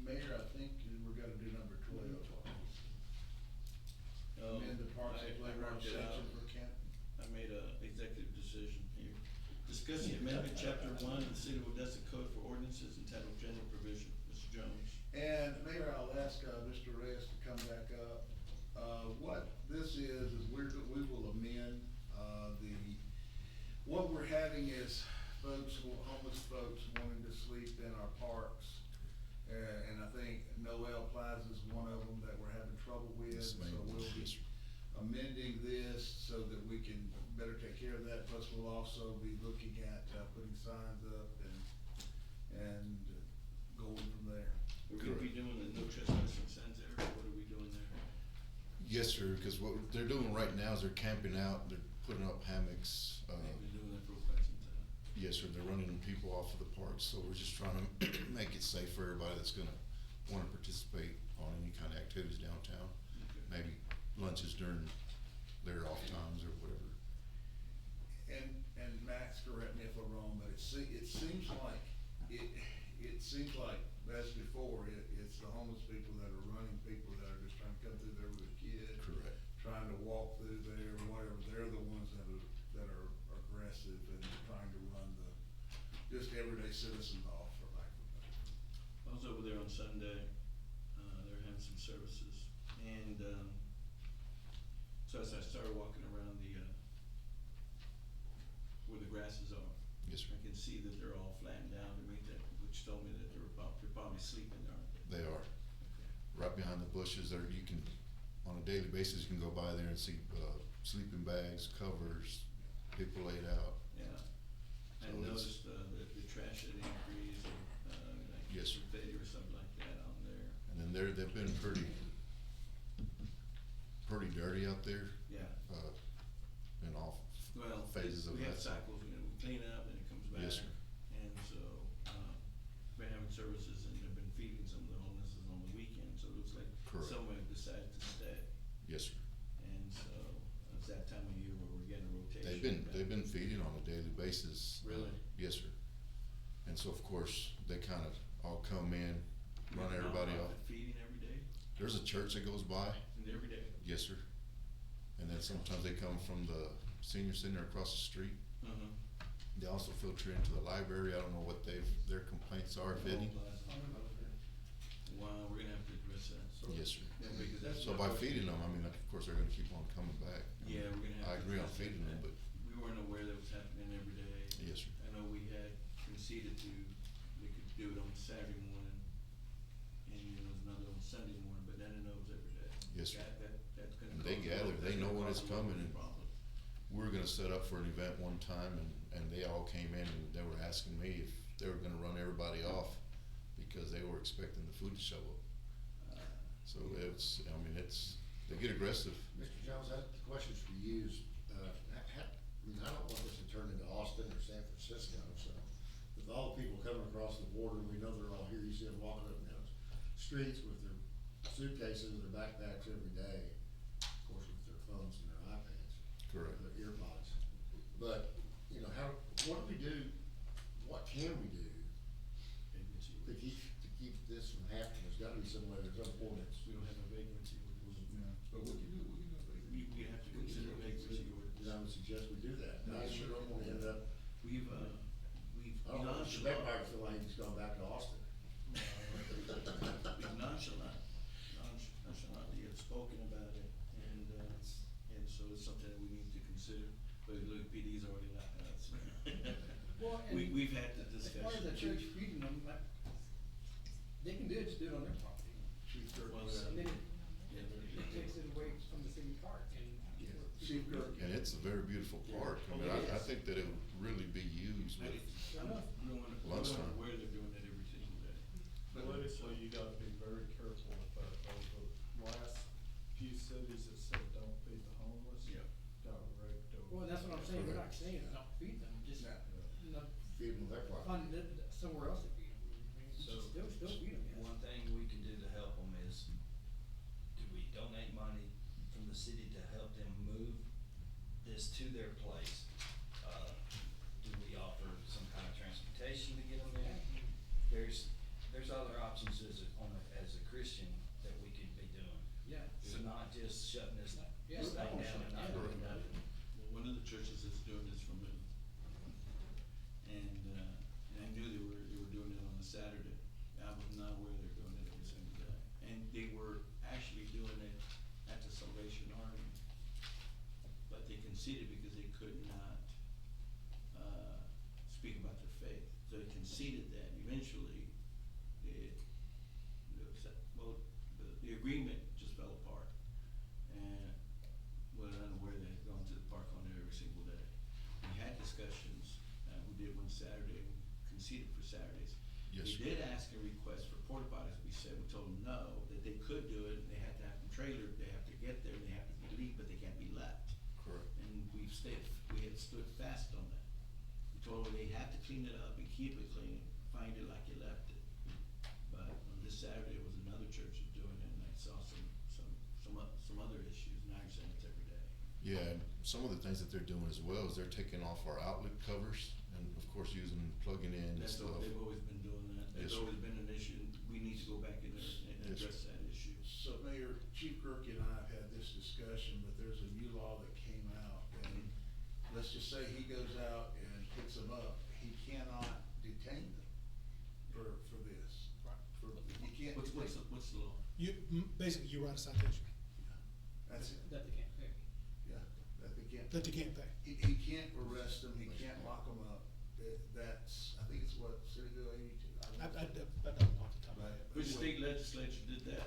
Mayor, I think we're gonna do number 12. Um, Amend the Parks I and Playground marked it out. section for Kent. I made a executive decision here. Discuss the amendment, chapter 1 of the City of Odessa Code for Ordinances entitled General Provision. Mr. Jones. And Mayor, I'll ask, Mr. Reyes to come back up. What this is we will amend, what we're having is homeless folks wanting to sleep in our parks. And I think Noel Plaza is one of them that we're having trouble with, Yes, so ma'am. we'll be amending this so that we can better take care of that. Plus, we'll also be looking at, putting signs up and going from there. We're gonna be doing the no trespassing signs there, what are we doing there? Yes, sir, because what they're doing right now is they're camping out, they're putting up hammocks, We've been doing that for quite some time. yes, sir, they're running people off of the parks, so we're just trying to make it safe for everybody that's gonna wanna participate on any kind of activities downtown. Maybe lunches during their off times or whatever. And Max, correct me if I'm wrong, but it seems like, as before, it's the homeless people that are running, people that are just trying to come through there with a kid. Correct. Trying to walk through there, whatever, they're the ones that are aggressive and trying to run just everyday citizens off, for lack of a better term. I was over there on Sunday, they're having some services, and, so as I started walking around where the grasses are. Yes, sir. I can see that they're all flattened down underneath it, which told me that they're probably sleeping there, aren't they? They are. Right behind the bushes there, you can, on a daily basis, you can go by there and see, sleeping bags, covers, people laid out. Yeah. I So it's- noticed, the trash that increase, like Yes, sir. confetti or something like that on there. And then they've been pretty dirty out there, Yeah, in all well, phases of we have that. cycles, we clean up and it comes back. Yes, sir. And so, been having services and they've been feeding some of the homeless on the weekend, so it looks like Correct. someone decided to stay. Yes, sir. And so, it's that time of year where we're getting a rotation. They've been feeding on a daily basis. Really? Yes, sir. And so, of course, they kind of all come in, You run have everybody off. nonprofit feeding every day, There's a church that goes by. and every day. Yes, sir. And then sometimes they come from the senior center across the street. Uh-huh. They also filter into the library. I don't know what their complaints are, if any. Wow, we're gonna have to address that, so. Yes, sir. Yeah, because that's. So by feeding them, I mean, of course, they're gonna keep on coming back. Yeah, we're gonna I have to. agree on address feeding them, that. but We weren't aware that was happening every day. yes, sir. I know we had conceded to, we could do it on Saturday morning, and there was another on Sunday morning, but then it knows every day. Yes, sir. That's gonna. And they cause- gather, they that's know gonna when it's cause a little coming, and problem. we were gonna set up for an event one time, and they all came in and they were asking me if they were gonna run everybody off because they were expecting the food to show up. So it's, I mean, they get aggressive. Mr. Jones, that, the question's for you is, I mean, I don't want this to turn into Austin or San Francisco, so. With all the people coming across the border, we know they're all here, you see them walking up and down the streets with their suitcases, their backpacks every day. Of course, with their phones and their iPads. Correct. Their earpods. But, you know, what do we do, what can we do to keep this from happening? There's gotta be some way, there's some ordinance. We don't have a vacancy ordinance. Yeah, but we can do We have to consider vacancy ordinance. Then I would suggest we do that. I sure don't wanna end up, We've I don't want Mr. Beckmeyer to feel like he's gone back to Austin. We've nonchalantly spoken about it, and so it's something that we need to consider, but look, PD's already laughed at us. Well, and We've had the as far as the discussion. church feeding them, like, they can do it, just do it on their property. Chief Kirk, Well, And then Yeah, it takes it away from the city park and. Chief Kirk. And it's a very beautiful park. I mean, I think that it would really be used with, I'm not, we don't wanna, we're Lunchtime. not aware they're doing that every single day. Politically, you gotta be very careful with that, though. The last few cities that said don't feed the homeless. Yeah. Got raked over. Well, that's what I'm saying, we're not saying don't feed them, just, you know, Feed them their property. fund it somewhere else to feed them. I mean, So, still feed them, yes. one thing we can do to help them is, do we donate money from the city to help them move this to their place? Do we offer some kind of transportation to get them there? There's other options as a Christian that we could be doing. Yeah. It's not just shutting this Yeah, thing down and not doing nothing. Well, one of the churches that's doing this from it, and I knew they were doing it on a Saturday. I was not aware they were doing it every single day. And they were actually doing it at the Salvation Army. But they conceded because they could not, speak about their faith. So they conceded that eventually the agreement just fell apart. And was unaware they had gone to the park on there every single day. We had discussions, we did one Saturday, conceded for Saturdays. Yes, We sir. did ask a request for porta potties, we said, we told them no, that they could do it, and they had to have them trailered, they have to get there, and they have to be leave, but they can't be left. Correct. And we had stood fast on that. We told them they had to clean it up and keep it clean, find it like you left it. But on this Saturday, it was another church that's doing it, and I saw some other issues, and I understand it's every day. yeah, and some of the things that they're doing as well is they're taking off our outlet covers and of course plugging in and That's stuff. they've always been doing that, Yes, that's sir. always been an issue, we need to go back in there and Yes, sir. address that issue. So Mayor, Chief Kirk and I have had this discussion, but there's a new law that came out, and let's just say he goes out and picks them up, he cannot detain them for this. You can't. What's the law? Basically, you run a citation That's it, That they can't pay. yeah, that they can't. that they can't pay. He can't arrest them, he can't lock them up, that's, I think it's what, Senate Bill 82. I don't know off the top of my head. Which state legislature did that?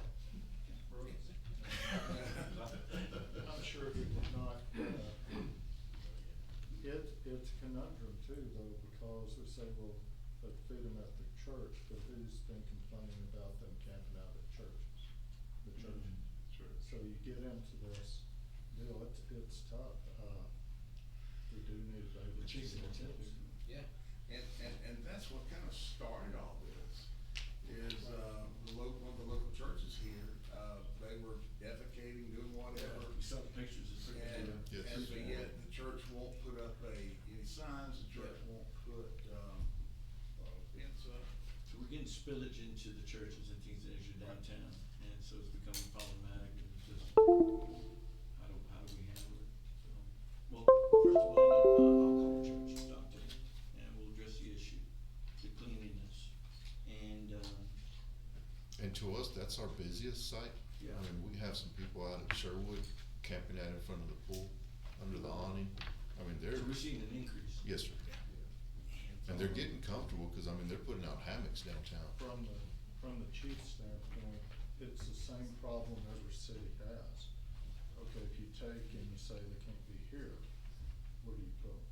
I'm sure he would not, it's a conundrum too, though, because we say, well, get into this deal, it's tough, we do need a vacancy. Yeah. And that's what kind of started all this, is, one of the local churches here, they were defecating, doing whatever. You saw the pictures, it's pretty And, good. Yes. and but yet the church won't put up any signs, the church won't put, fence up. So we're getting spillage into the churches and things as you're downtown, and so it's becoming problematic, and it's just, how do we handle it? So, well, first of all, I'll call the church, talk to them, and we'll address the issue, the cleanliness, and, And to us, that's our busiest site. Yeah. I mean, we have some people out at Sherwood camping out in front of the pool, under the awning. I mean, they're, so we're seeing an increase. yes, sir. And they're getting comfortable, cause I mean, they're putting out hammocks downtown. From the chief's standpoint, it's the same problem every city has. Okay, if you take and you say they can't be here, where do you put them?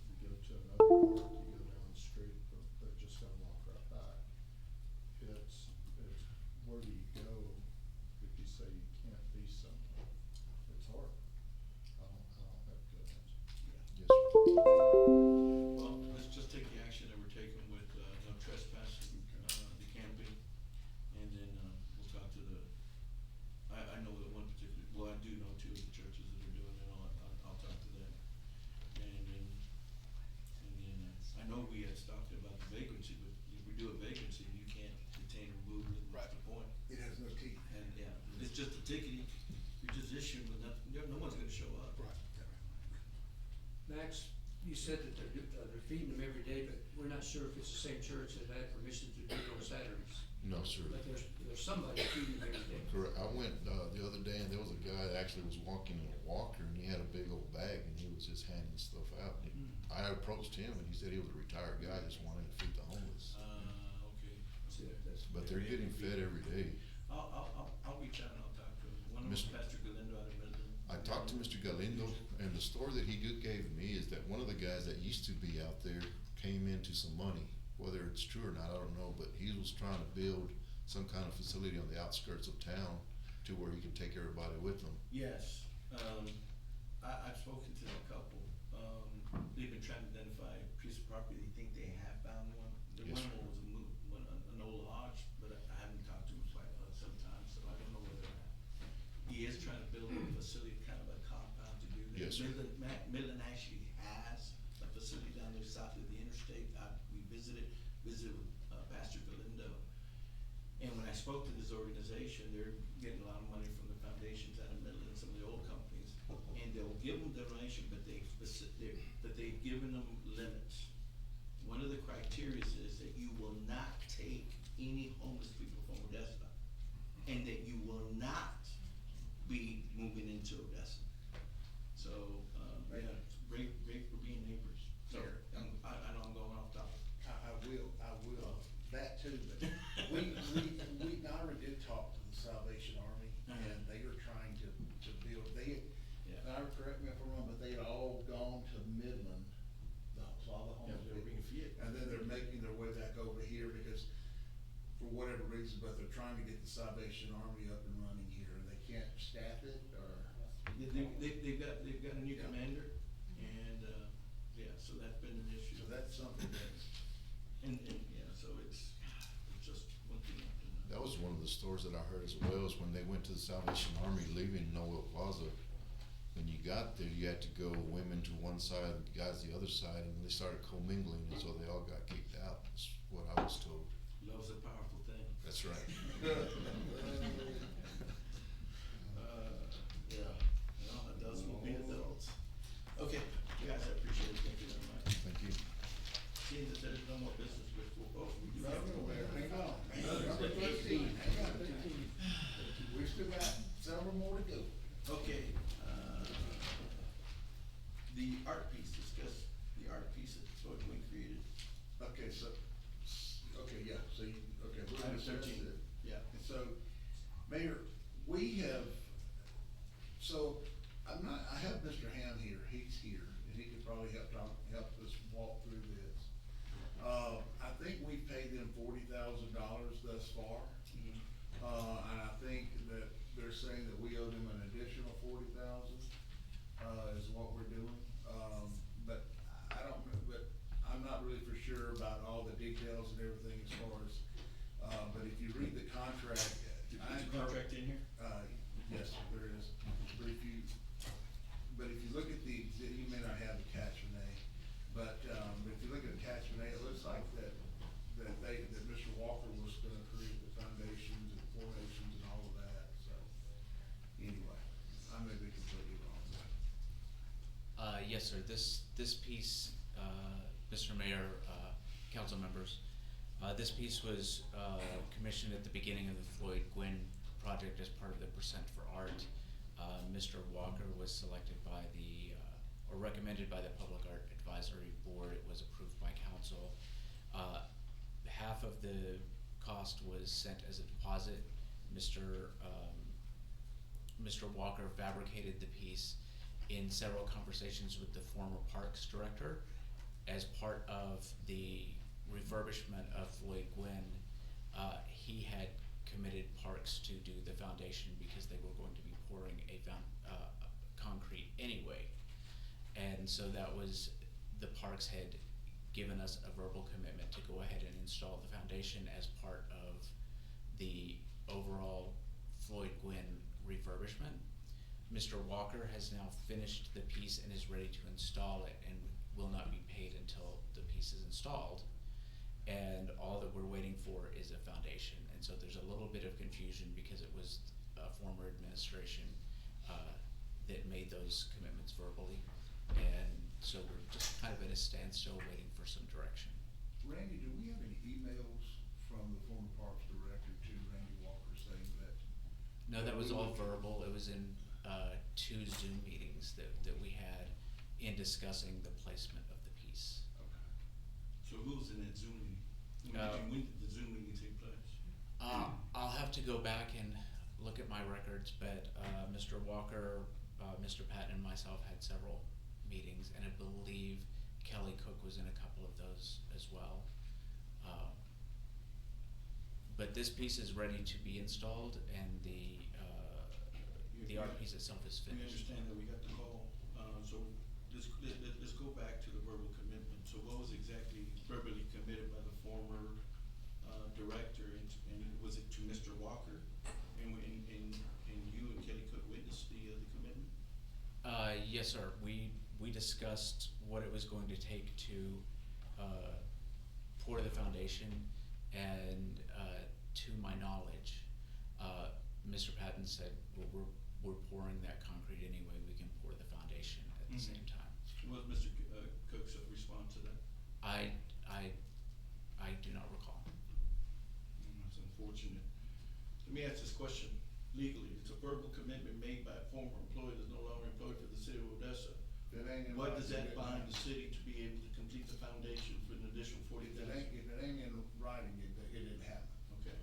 You go to another park, you go down the street, but they're just gonna walk right by. It's, where do you go if you say you can't be somewhere? It's hard. I don't have good answers. Yes, sir. Well, let's just take the action that we're taking with, no trespassing, the camping, and then, we'll talk to I know that one particular, well, I do know two of the churches that are doing it, I'll talk to them. And then, I know we had talked about the vagrancy, but if we do a vacancy, you can't detain or remove it, what's the point? It has no teeth. And, yeah, it's just a ticketing, you're just issuing, but no one's gonna show up. Right. Max, you said that they're feeding them every day, but we're not sure if it's the same church that had permission to do it on Saturdays. No, sir. But there's somebody feeding them every day. Correct. I went, the other day and there was a guy that actually was walking in a walker and he had a big old bag and he was just handing stuff out. And I approached him and he said he was a retired guy, just wanted to feed the homeless. Okay. So that's. But they're getting fed every day. I'll reach out and I'll talk to him. One of them is Mr. Pastor Galindo out of Midland. I talked to Mr. Galindo, and the story that he gave me is that one of the guys that used to be out there came into some money. Whether it's true or not, I don't know, but he was trying to build some kind of facility on the outskirts of town to where he could take everybody with him. Yes, I've spoken to a couple, they've been trying to identify a piece of property, they think they have found one. The Yes, one was an old lodge, but I haven't talked to him quite sometimes, so I don't know where they're at. He is trying to build a facility, kind of a compound to do that. Yes, sir. Midland actually has a facility down there south of the interstate, we visited with Pastor Galindo. And when I spoke to this organization, they're getting a lot of money from the foundations out of Midland, some of the old companies. And they'll give them donation, but they've given them limits. One of the criteria is that you will not take any homeless people from Odessa. And that you will not be moving into Odessa. So, yeah, great for being neighbors. So, I know I'm going off topic. I will, that too, but we Myra did talk to the Salvation Army, and they are trying to build, Myra, correct me if I'm wrong, but they had all gone to Midland, a lot of the homeless Yeah, people. And then they're making their way back over here because, for whatever reason, but they're trying to get the Salvation Army up and running here, and they can't staff it, or? They've got a new commander, and, yeah, so that's been an issue. So that's something that's. And, yeah, so it's just one thing after another. That was one of the stories that I heard as well, is when they went to the Salvation Army leaving Noel Plaza. When you got there, you had to go women to one side, guys the other side, and they started commingling, and so they all got kicked out, is what I was told. Love's a powerful thing. That's right. Yeah, well, adults will be adults. Okay, guys, I appreciate it, thank you very much. Thank you. Seeing that there's no more business before, we do No, have. no, hang on, number 13, hang on. We still got several more to go. Okay, the art piece, discuss the art piece that Floyd Wayne created. Okay, so, yeah, so you, okay, we're gonna Item 13, discuss it. yeah. And so, Mayor, we have, so, I have Mr. Ham here, he's here, and he could probably help us walk through this. I think we've paid them $40,000 thus far. And I think that they're saying that we give them an additional 40,000, is what we're doing. But I don't, but I'm not really for sure about all the details and everything as far as, but if you read the contract. Is the contract in here? Yes, there is. But if you look at you may not have the attachment A, but if you look at attachment A, it looks like that Mr. Walker was gonna create the foundations and formations and all of that, so, anyway, I may be completely wrong, but. Yes, sir, this piece, Mr. Mayor, council members, this piece was, commissioned at the beginning of the Floyd Gwynn project as part of the Percent for Art. Mr. Walker was selected by or recommended by the Public Art Advisory Board. It was approved by council. Half of the cost was sent as a deposit. Mr. Walker fabricated the piece in several conversations with the former Parks Director. As part of the refurbishment of Floyd Gwynn, he had committed Parks to do the foundation because they were going to be pouring concrete anyway. And so that was, the Parks had given us a verbal commitment to go ahead and install the foundation as part of the overall Floyd Gwynn refurbishment. Mr. Walker has now finished the piece and is ready to install it and will not be paid until the piece is installed. And all that we're waiting for is a foundation. And so there's a little bit of confusion because it was a former administration that made those commitments verbally. And so we're just kind of at a standstill waiting for some direction. Randy, do we have any emails from the former Parks Director to Randy Walker saying that? No, that was all verbal. It was in 2 Zoom meetings that we had in discussing the placement of the piece. Okay. So who was in that Zoom meeting? When did the Zoom meeting take place? I'll have to go back and look at my records, but Mr. Walker, Mr. Patton, and myself had several meetings, and I believe Kelly Cook was in a couple of those as well. But this piece is ready to be installed, and the art piece itself is We finished. understand that we got the call, so let's go back to the verbal commitment. So what was exactly verbally committed by the former director, and was it to Mr. Walker? And you and Kelly Cook witnessed the commitment? Yes, sir. We discussed what it was going to take to pour the foundation, and to my knowledge, Mr. Patton said, well, we're pouring that concrete anyway, we can pour the foundation at the same time. What was Mr. Cook's response to that? I do not recall. That's unfortunate. Let me ask this question legally. It's a verbal commitment made by a former employee that's no longer employed for the city of Odessa. What does that bind the city to be able to complete the foundation for an additional 40,000? If it ain't in writing, it didn't happen. Okay.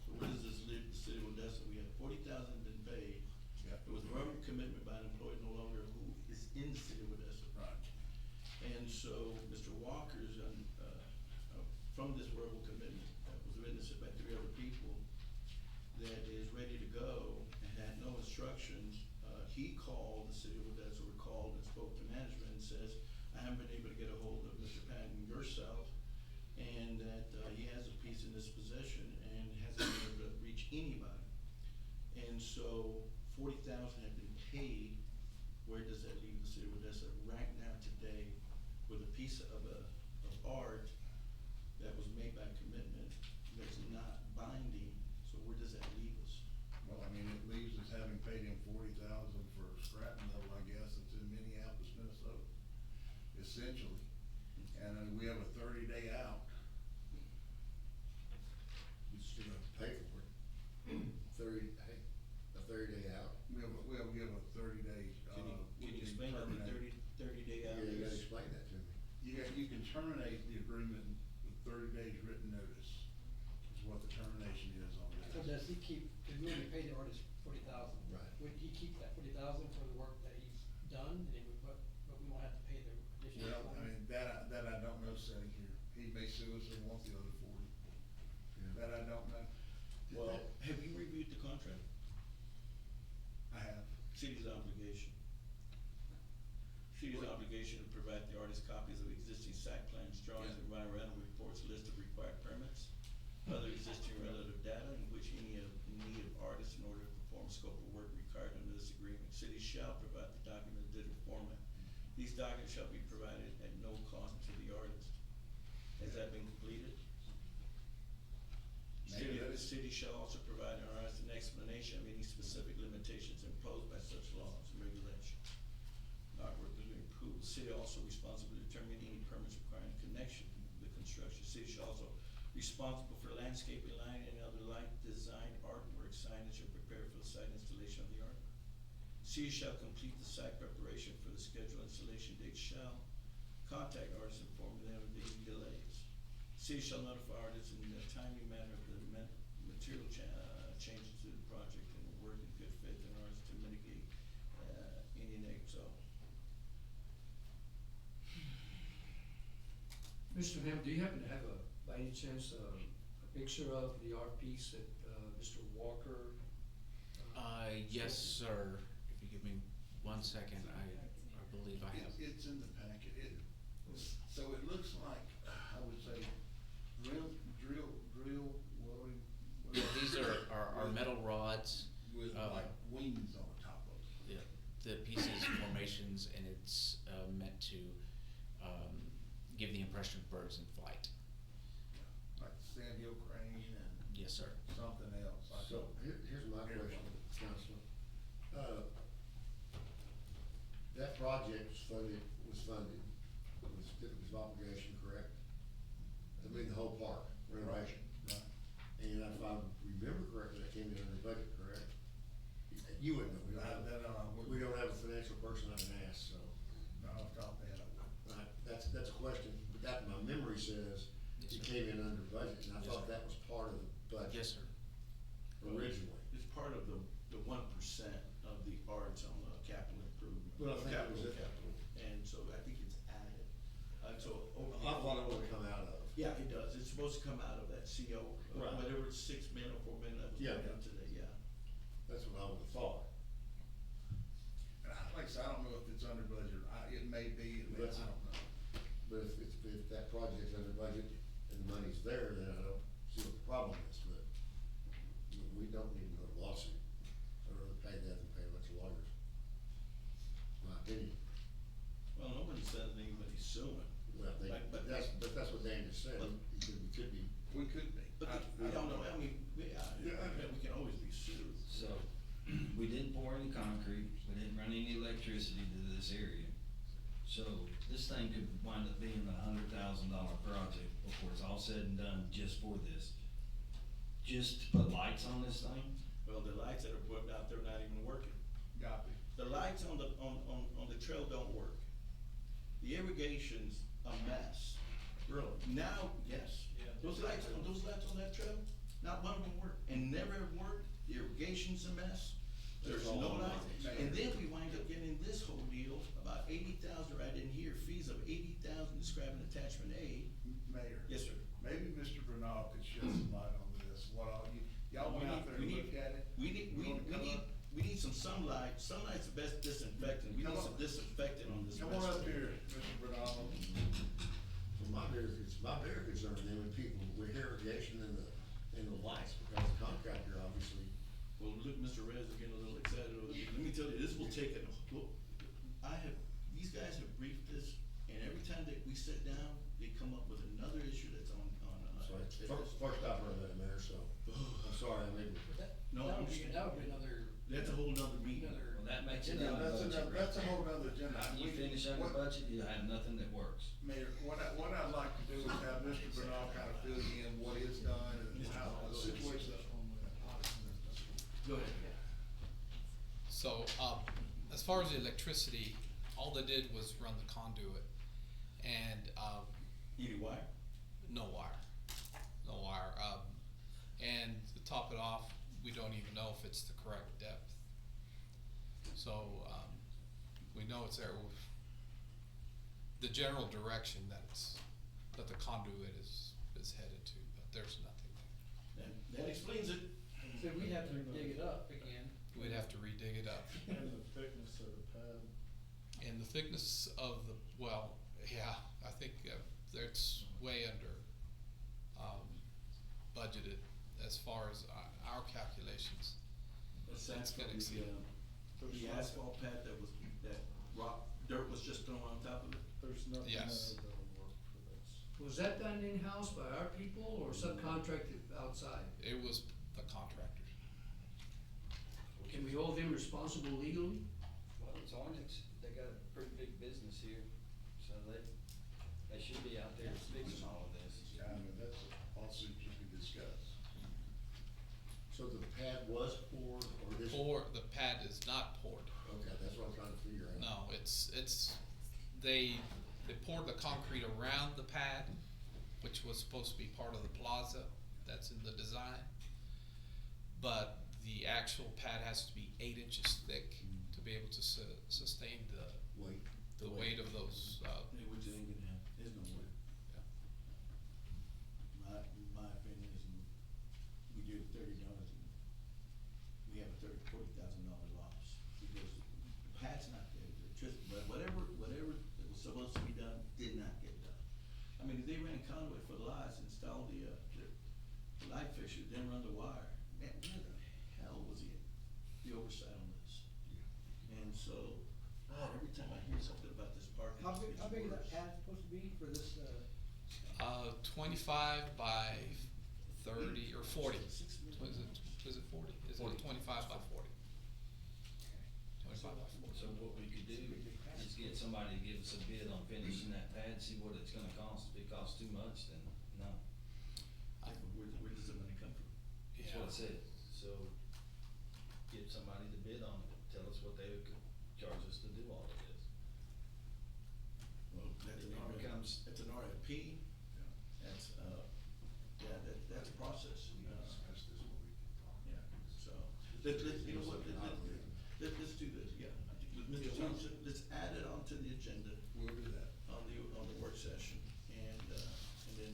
So where does this leave the city of Odessa? We have 40,000 been paid. Yeah. It was a verbal commitment by an employee no longer who is in the city of Odessa. Right. And so Mr. Walker's, from this verbal commitment, that was witnessed by 3 other people, that is ready to go and had no instructions. He called the city of Odessa, or called and spoke to management and says, I haven't been able to get a hold of Mr. Patton yourself, and that he has a piece in his possession and hasn't been able to reach anybody. And so 40,000 have been paid. Where does that leave the city of Odessa right now today with a piece of art that was made by commitment that's not binding? So where does that leave us? Well, I mean, it leaves us having paid him 40,000 for scrap metal, I guess, it's in Minneapolis, Minnesota, essentially. And we have a 30-day out. You still have to pay for it. A 30-day out. We have a 30-day, Can you explain that, the 30-day out? Yeah, you gotta explain that to me. You can terminate the agreement with 30 days written notice, is what the termination is on So that. does he keep, cause we only pay the artist 40,000. Right. Would he keep that 40,000 for the work that he's done, and but we won't have to pay the additional? Well, I mean, that I don't know sitting here. He may sue us and want the other 40. That I don't know. Well, have you reviewed the contract? site plans, drawings, and environmental reports, list of required permits, other existing relative data in which any of, need of artists in order to perform scope of work required under this agreement. City shall provide the document in digital format. These documents shall be provided at no cost to the artist. Has that been completed? The city shall also provide an artist an explanation of any specific limitations imposed by such laws and regulations. Artwork is approved. The city also responsible to determine any permits requiring connection to the construction. The city shall also responsible for landscaping, lighting, and other light design, artwork, signage, and prepare for the site installation of the artwork. The city shall complete the site preparation for the scheduled installation date, shall contact artists and inform them of any delays. The city shall notify artists in a timely manner of the material changes to the project and will work in good faith in order to mitigate any negative. So, Mr. Ham, do you happen to have by any chance, a picture of the art piece that, Mr. Walker? Yes, sir. If you give me 1 second, I believe I have. It's in the packet. So it looks like, I would say, drill welding. Yeah, these are metal rods. With like wings on the top of it. Yeah, the pieces, formations, and it's meant to give the impression of birds in flight. Like Sand Hill Crane and. Yes, sir. Something else. So here's my question, Councilman. That project was funded, it was obligation, correct? I mean, the whole park renovation. Right. And if I remember correctly, that came in under budget, correct? You wouldn't know, we don't have a financial person I can ask, so. No, off the top of my head, I wouldn't. That's a question, but that, my memory says it came in under budget, and I Yes, thought sir. that was part of the budget. Yes, sir. Originally. it's part of the 1% of the arts on the capital improvement. But I think it was Capital, and so I think it's added. So. I thought it would come out of. Yeah, it does. It's supposed to come out of that CO, Right. whatever it's 6 million or 4 million that was Yeah. put into the, yeah. That's what I would have thought. And like I said, I don't know if it's under budget, it may be, I That's- don't know. But if that project's under budget and the money's there, then I don't see what the problem is, but we don't need another lawsuit. I'd rather pay that than pay a bunch of lawyers. My opinion. Well, nobody says anybody's suing. Well, but that's what Dan just said, we could be. We could be. But we don't know, I mean, we can always be sued. So, we didn't pour any concrete, we didn't run any electricity to this area. So, this thing could wind up being $100,000 project before it's all said and done just for this. Just to put lights on this thing? Well, the lights that are put out there are not even working. Copy. The lights on the trail don't work. The irrigation's a mess. Really? Now, yes. Those lights on that trail, not one of them work, and never have worked. The irrigation's a mess. There's That's all no I'm lights. saying. And then we wind up getting this whole deal, about 80,000, right in here, fees of 80,000 describing attachment A. Mayor. Yes, sir. Maybe Mr. Bernal could shed some light on this, y'all went out there and looked at it? We need some sunlight. Sunlight's the best disinfectant. We need some disinfectant on this. Come on up here, Mr. Bernal. Well, my bigger concern then with people with irrigation and the lights, because the contractor obviously. Well, look, Mr. Rez is getting a little excited over this. Let me tell you, this will take these guys have briefed this, and every time that we sit down, they come up with another issue that's on. Sorry, first I've heard of that, Mayor, so, I'm sorry, I maybe. No, That I'm would be, just- that would be another. That's a whole nother meeting. Well, that makes it Yeah, not a budget. that's a whole nother agenda. After you finish under budget, you have nothing that works. Mayor, what I'd like to do is have Mr. Bernal kind of fill you in what is done and how the situation. Go ahead. So, as far as the electricity, all they did was run the conduit, and Any wire? no wire. And to top it off, we don't even know if it's the correct depth. So, we know it's there. The general direction that the conduit is headed to, but there's nothing there. That explains it. So we'd have to dig it up again. We'd have to redig it up. And the thickness of the pad. And the thickness of the, well, yeah, I think it's way under, budgeted as far as our calculations. Aside It's from gonna exceed. the asphalt pad that dirt was just thrown on top of it? There's nothing there Yes. that'll work for this. Was that done in-house by our people or subcontracted outside? It was the contractors. Can we hold them responsible legally? Well, it's Onyx, they got a pretty big business here, so they should be out there fixing all of this. Yeah, I mean, that's a lawsuit you could discuss. So the pad was poured, or this? The pad is not poured. Okay, that's what I'm trying to figure out. No, they poured the concrete around the pad, which was supposed to be part of the plaza, that's in the design. But the actual pad has to be 8 inches thick to be able to sustain the weight of those, Which ain't gonna happen, there's no way. My opinion is, we do $30 and we have a $40,000 loss, because the pad's not there, but whatever was supposed to be done, did not get done. I mean, they ran conduit for the lights, installed the light fixture, then run the wire. Man, where the hell was the oversight on this? And so, every time I hear something about this park, How big, it's how big is that worse. pad supposed to be for this, 25 by 30 or 40. Is it 40? Is it 25 by 40? 25 by 40. So what we could do is get somebody to give us a bid on finishing that pad, see what it's gonna cost. If it costs too much, then no. Where does the money come from? That's what I said, so get somebody to bid on it, tell us what they would charge us to do all of this. Well, that's an RFP, that's, that's a process. Yeah, so, you know what, let's do this, yeah, I think with Mr. Thompson, let's add it onto the agenda. We'll do that. On the work session, and then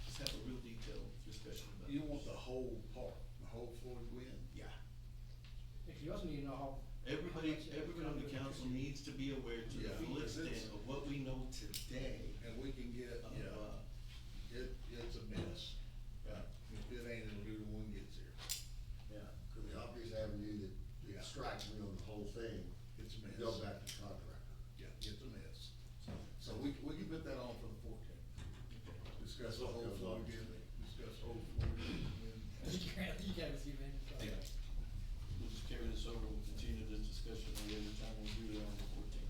just have a real detailed discussion about. You want the whole park, the whole Floyd Gwynn? Yeah. if you also need to know how. Everybody how much on the conduit council is- needs to be aware to the Yeah, full because extent it's- of what we know today. And we can get, of, it's a mess. Right. If it ain't, it'll do when one gets here. Yeah. Cause the obvious avenue that Yeah. strikes me on the whole thing, It's a mess. go back to contractor. Yeah, it's a mess. So we can put that on for the 14th. Discuss the whole Floyd Gwynn, discuss whole Floyd Gwynn. You can't receive it. Yeah. We'll just carry this over, we'll continue this discussion another time, we'll do that on the 14th.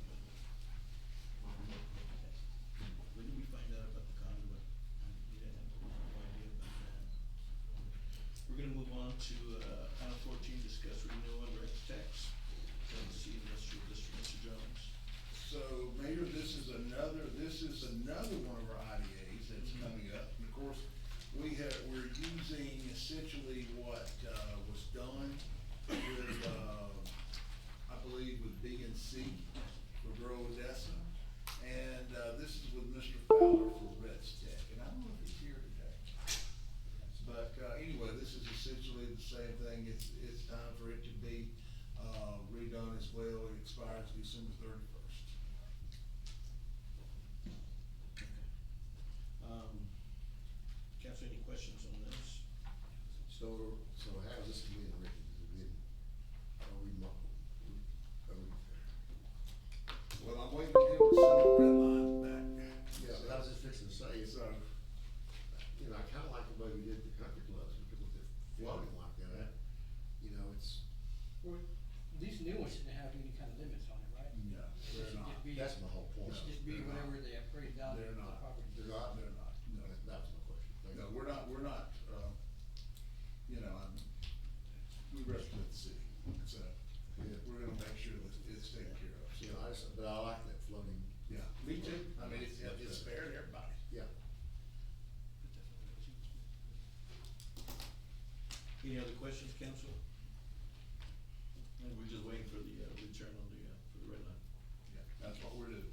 When did we find out about the conduit? We didn't have no idea about that. We're gonna move on to, item 14, discuss renewal and rec tax. C Industrial District, Mr. Jones. So, Mayor, this is another one of our IDAs that's coming up. And of course, we're using essentially what, was done with, I believe with BNC for Grow Odessa. And, this is with Mr. Fowler for Reds Tech, and I don't know if he's here today. But, anyway, this is essentially the same thing. It's time for it to be, redone as well. It expires December 31st. Council, any questions on this? So how's this being written? Is it being, Well, I'm waiting for him to send the red lines back. yeah, but I was just fixing to say, So, you know, I kinda like the way we did the country clubs, because with the flooding like that, you know, it's, Well, these new ones shouldn't have any kind of limits on it, right? no, It they're should not. just be- that's my whole point. It should just be They're not. whatever they appraise value They're of the not. property. They're not? They're not, no. That was my question. Thank No, you. we're not, you know, we represent the city, so we're gonna make sure that it's taken care of. You know, but I like that floating. Yeah, me too. I mean, it's fair to everybody. Yeah. Any other questions, council? And we're just waiting for the, return on for the red line. Yeah, that's what we're doing.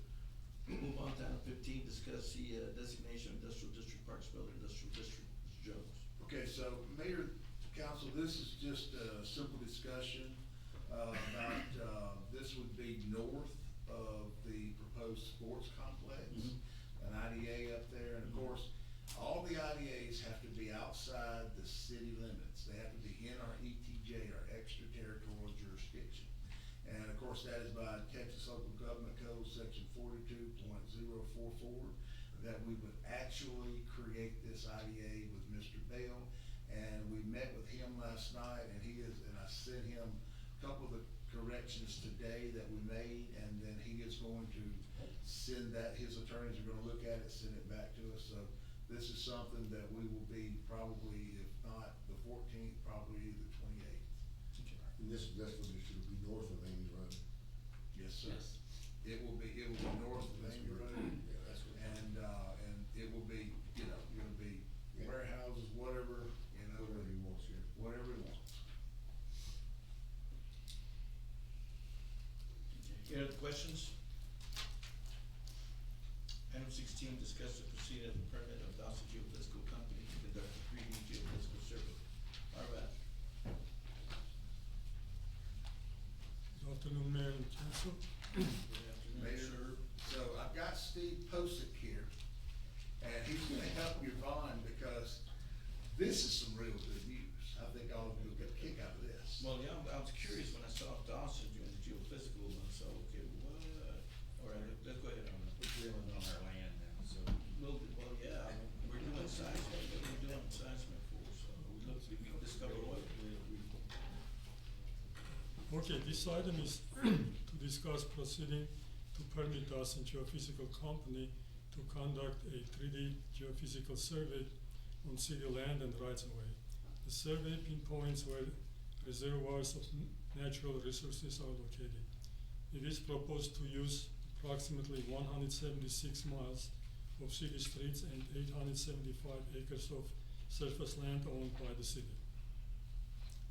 We'll move on to item 15, discuss the, designation of Industrial District Parksville Industrial District, Mr. Jones. Okay, so Mayor, Council, this is just a simple discussion, about, this would be north of the proposed sports complex. an IDA up there, and of course, all the IDAs have to be outside the city limits. They have to be in our ETJ, our extraterritorial jurisdiction. And of course, that is by Texas Local Government Code, section 42.044, that we would actually create this IDA with Mr. Bell. And we met with him last night, and I sent him a couple of the corrections today that we made, and then he is going to send that, his attorneys are gonna look at it, send it back to us. So this is something that we will be probably, if not the 14th, probably the 28th. And this should be north of Amy Road. Yes, sir. Yes. It will be north of Amy Road. Yeah, that's what. And it will be, it'll be warehouses, whatever, Whatever he wants here. whatever he wants. Any other questions? Item 16, discuss the proceeding of the permit of Dawson Geophysical Company to conduct a 3D geophysical survey. Arvad. Good afternoon, Mayor and Council. Good afternoon, Mayor, sir. so I've got Steve Posick here, and he's gonna help you, Vaughn, because this is some real good news. I think all of you will get a kick out of this. Well, yeah, I was curious when I saw Dawson doing the geophysical, and so, okay, what? All right, let's go ahead on that. We're drilling on our land now, so. Well, yeah, we're doing seismic, what are we doing seismic for, so we discovered oil. Okay, this item is to discuss proceeding to permit Dawson Geophysical Company to conduct a 3D geophysical survey on city land and rights of way. The survey pinpoints where reservoirs of natural resources are located. It is proposed to use approximately 176 miles of city streets and 875 acres of surface land owned by the city.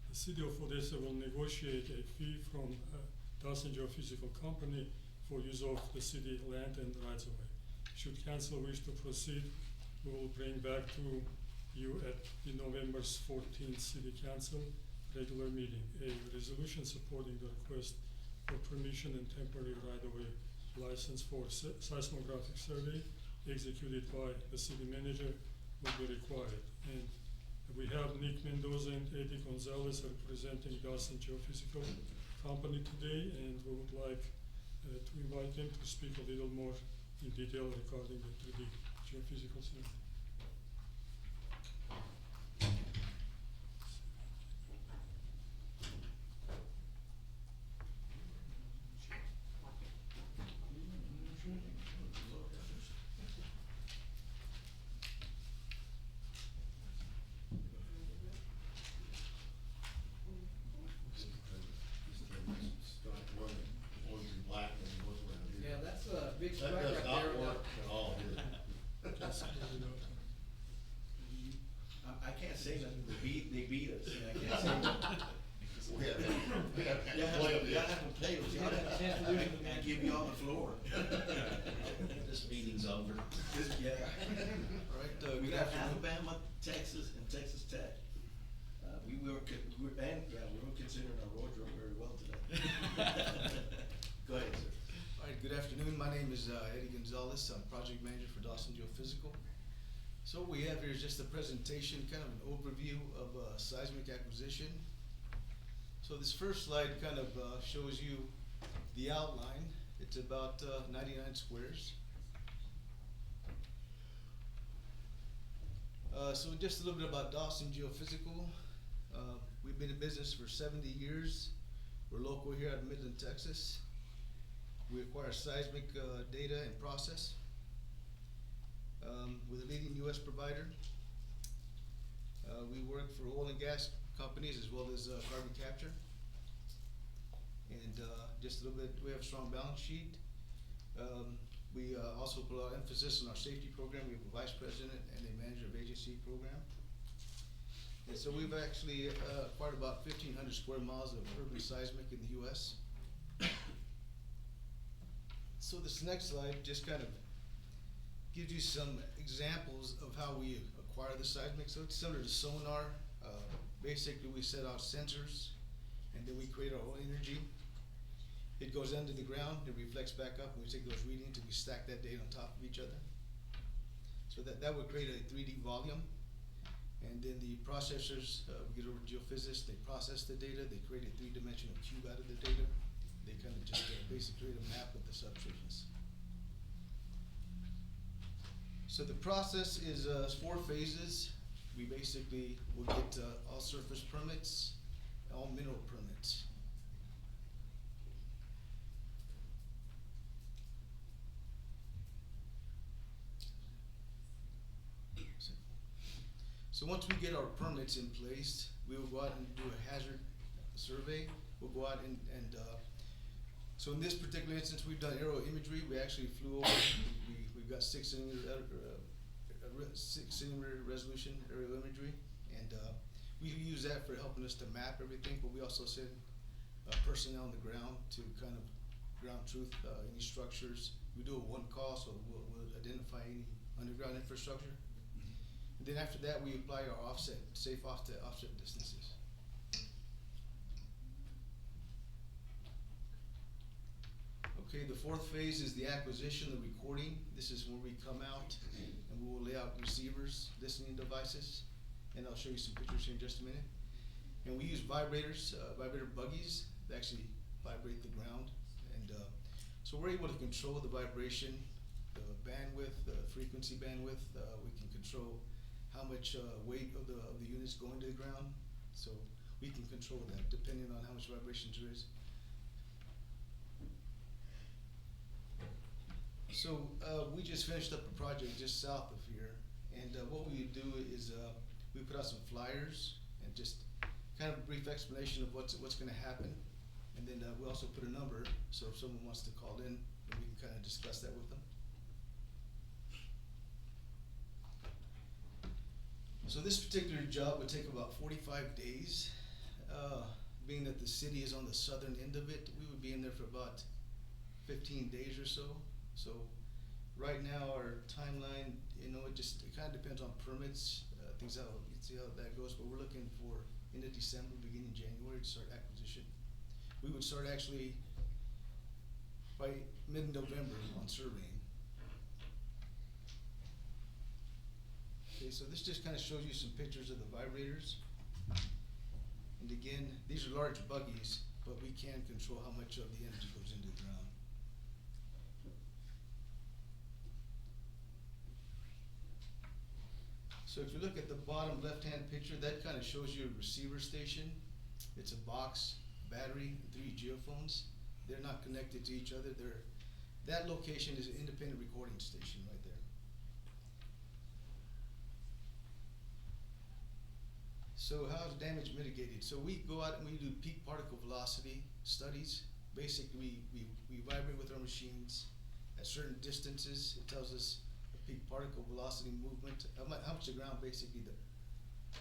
The city of Odessa will negotiate a fee from Dawson Geophysical Company for use of the city land and rights of way. Should council wish to proceed, we will bring back to you at the November 14th City Council regular meeting a resolution supporting the request for permission and temporary right-of-way license for seismographic survey executed by the city manager will be required. And we have Nick Mendoza and Eddie Gonzalez representing Dawson Geophysical Company today, and we would like to invite them to speak a little more in detail regarding the 3D geophysical survey. Yeah, that's a big That strike right does there. not with work at all, does it? I can't say nothing, they beat us, and I can't say nothing. We have to Y'all play with y'all this. have to play with it, I give you all the floor. This meeting's over. Yeah. All right, We good got afternoon. Alabama, Texas, and Texas Tech. We were considering our road trip very well today. Go ahead, sir. All right, good afternoon. My name is Eddie Gonzalez. I'm project manager for Dawson Geophysical. So what we have here is just a presentation, kind of an overview of seismic acquisition. So this first slide kind of shows you the outline. It's about 99 squares. So just a little bit about Dawson Geophysical. We've been in business for 70 years. We're local here out of Midland, Texas. We acquire seismic data and process. We're the leading US provider. We work for oil and gas companies as well as carbon capture. And just a little bit, we have a strong balance sheet. We also put a lot of emphasis on our safety program. We have a vice president and a manager of agency program. And so we've actually acquired about 1,500 square miles of urban seismic in the US. So this next slide just kind of gives you some examples of how we acquire the seismic. So it's similar to sonar. Basically, we set out sensors, and then we create our own energy. It goes under the ground, it reflects back up, and we take those readings, and we stack that data on top of each other. So that would create a 3D volume. And then the processors, we get over to geophysicists, they process the data, they create a three-dimensional cube out of the data. They kind of just basically create a map of the subsurface. So the process is 4 phases. We basically will get all surface permits, all mineral permits. So once we get our permits in place, we will go out and do a hazard survey. We'll go out and so in this particular instance, we've done aerial imagery. We actually flew over. We've got 6 centimeter resolution aerial imagery, and we use that for helping us to map everything. But we also send personnel on the ground to kind of ground truth any structures. We do a 1 call, so we'll identify any underground infrastructure. And then after that, we apply our offset, safe offset distances. Okay, the 4th phase is the acquisition, the recording. This is where we come out and we will lay out receivers, listening devices, and I'll show you some pictures here in just a minute. And we use vibrators, vibrator buggies that actually vibrate the ground. And so we're able to control the vibration, the bandwidth, the frequency bandwidth. We can control how much weight of the units going to the ground. So we can control that depending on how much vibration there is. So we just finished up a project just south of here, and what we do is we put out some flyers and just kind of a brief explanation of what's going to happen, and then we also put a number, so if someone wants to call in, then we can kind of discuss that with them. So this particular job would take about 45 days. Being that the city is on the southern end of it, we would be in there for about 15 days or so. So right now our timeline, it kind of depends on permits, things out, you see how that goes, but we're looking for end of December, beginning January to start acquisition. We would start actually by mid-November on surveying. Okay, so this just kind of shows you some pictures of the vibrators. And again, these are large buggies, but we can control how much of the energy goes into the ground. So if you look at the bottom left-hand picture, that kind of shows you a receiver station. It's a box, battery, and 3 geophones. They're not connected to each other. That location is an independent recording station right there. So how is damage mitigated? So we go out and we do peak particle velocity studies. Basically, we vibrate with our machines at certain distances. It tells us peak particle velocity movement, how much the ground basically,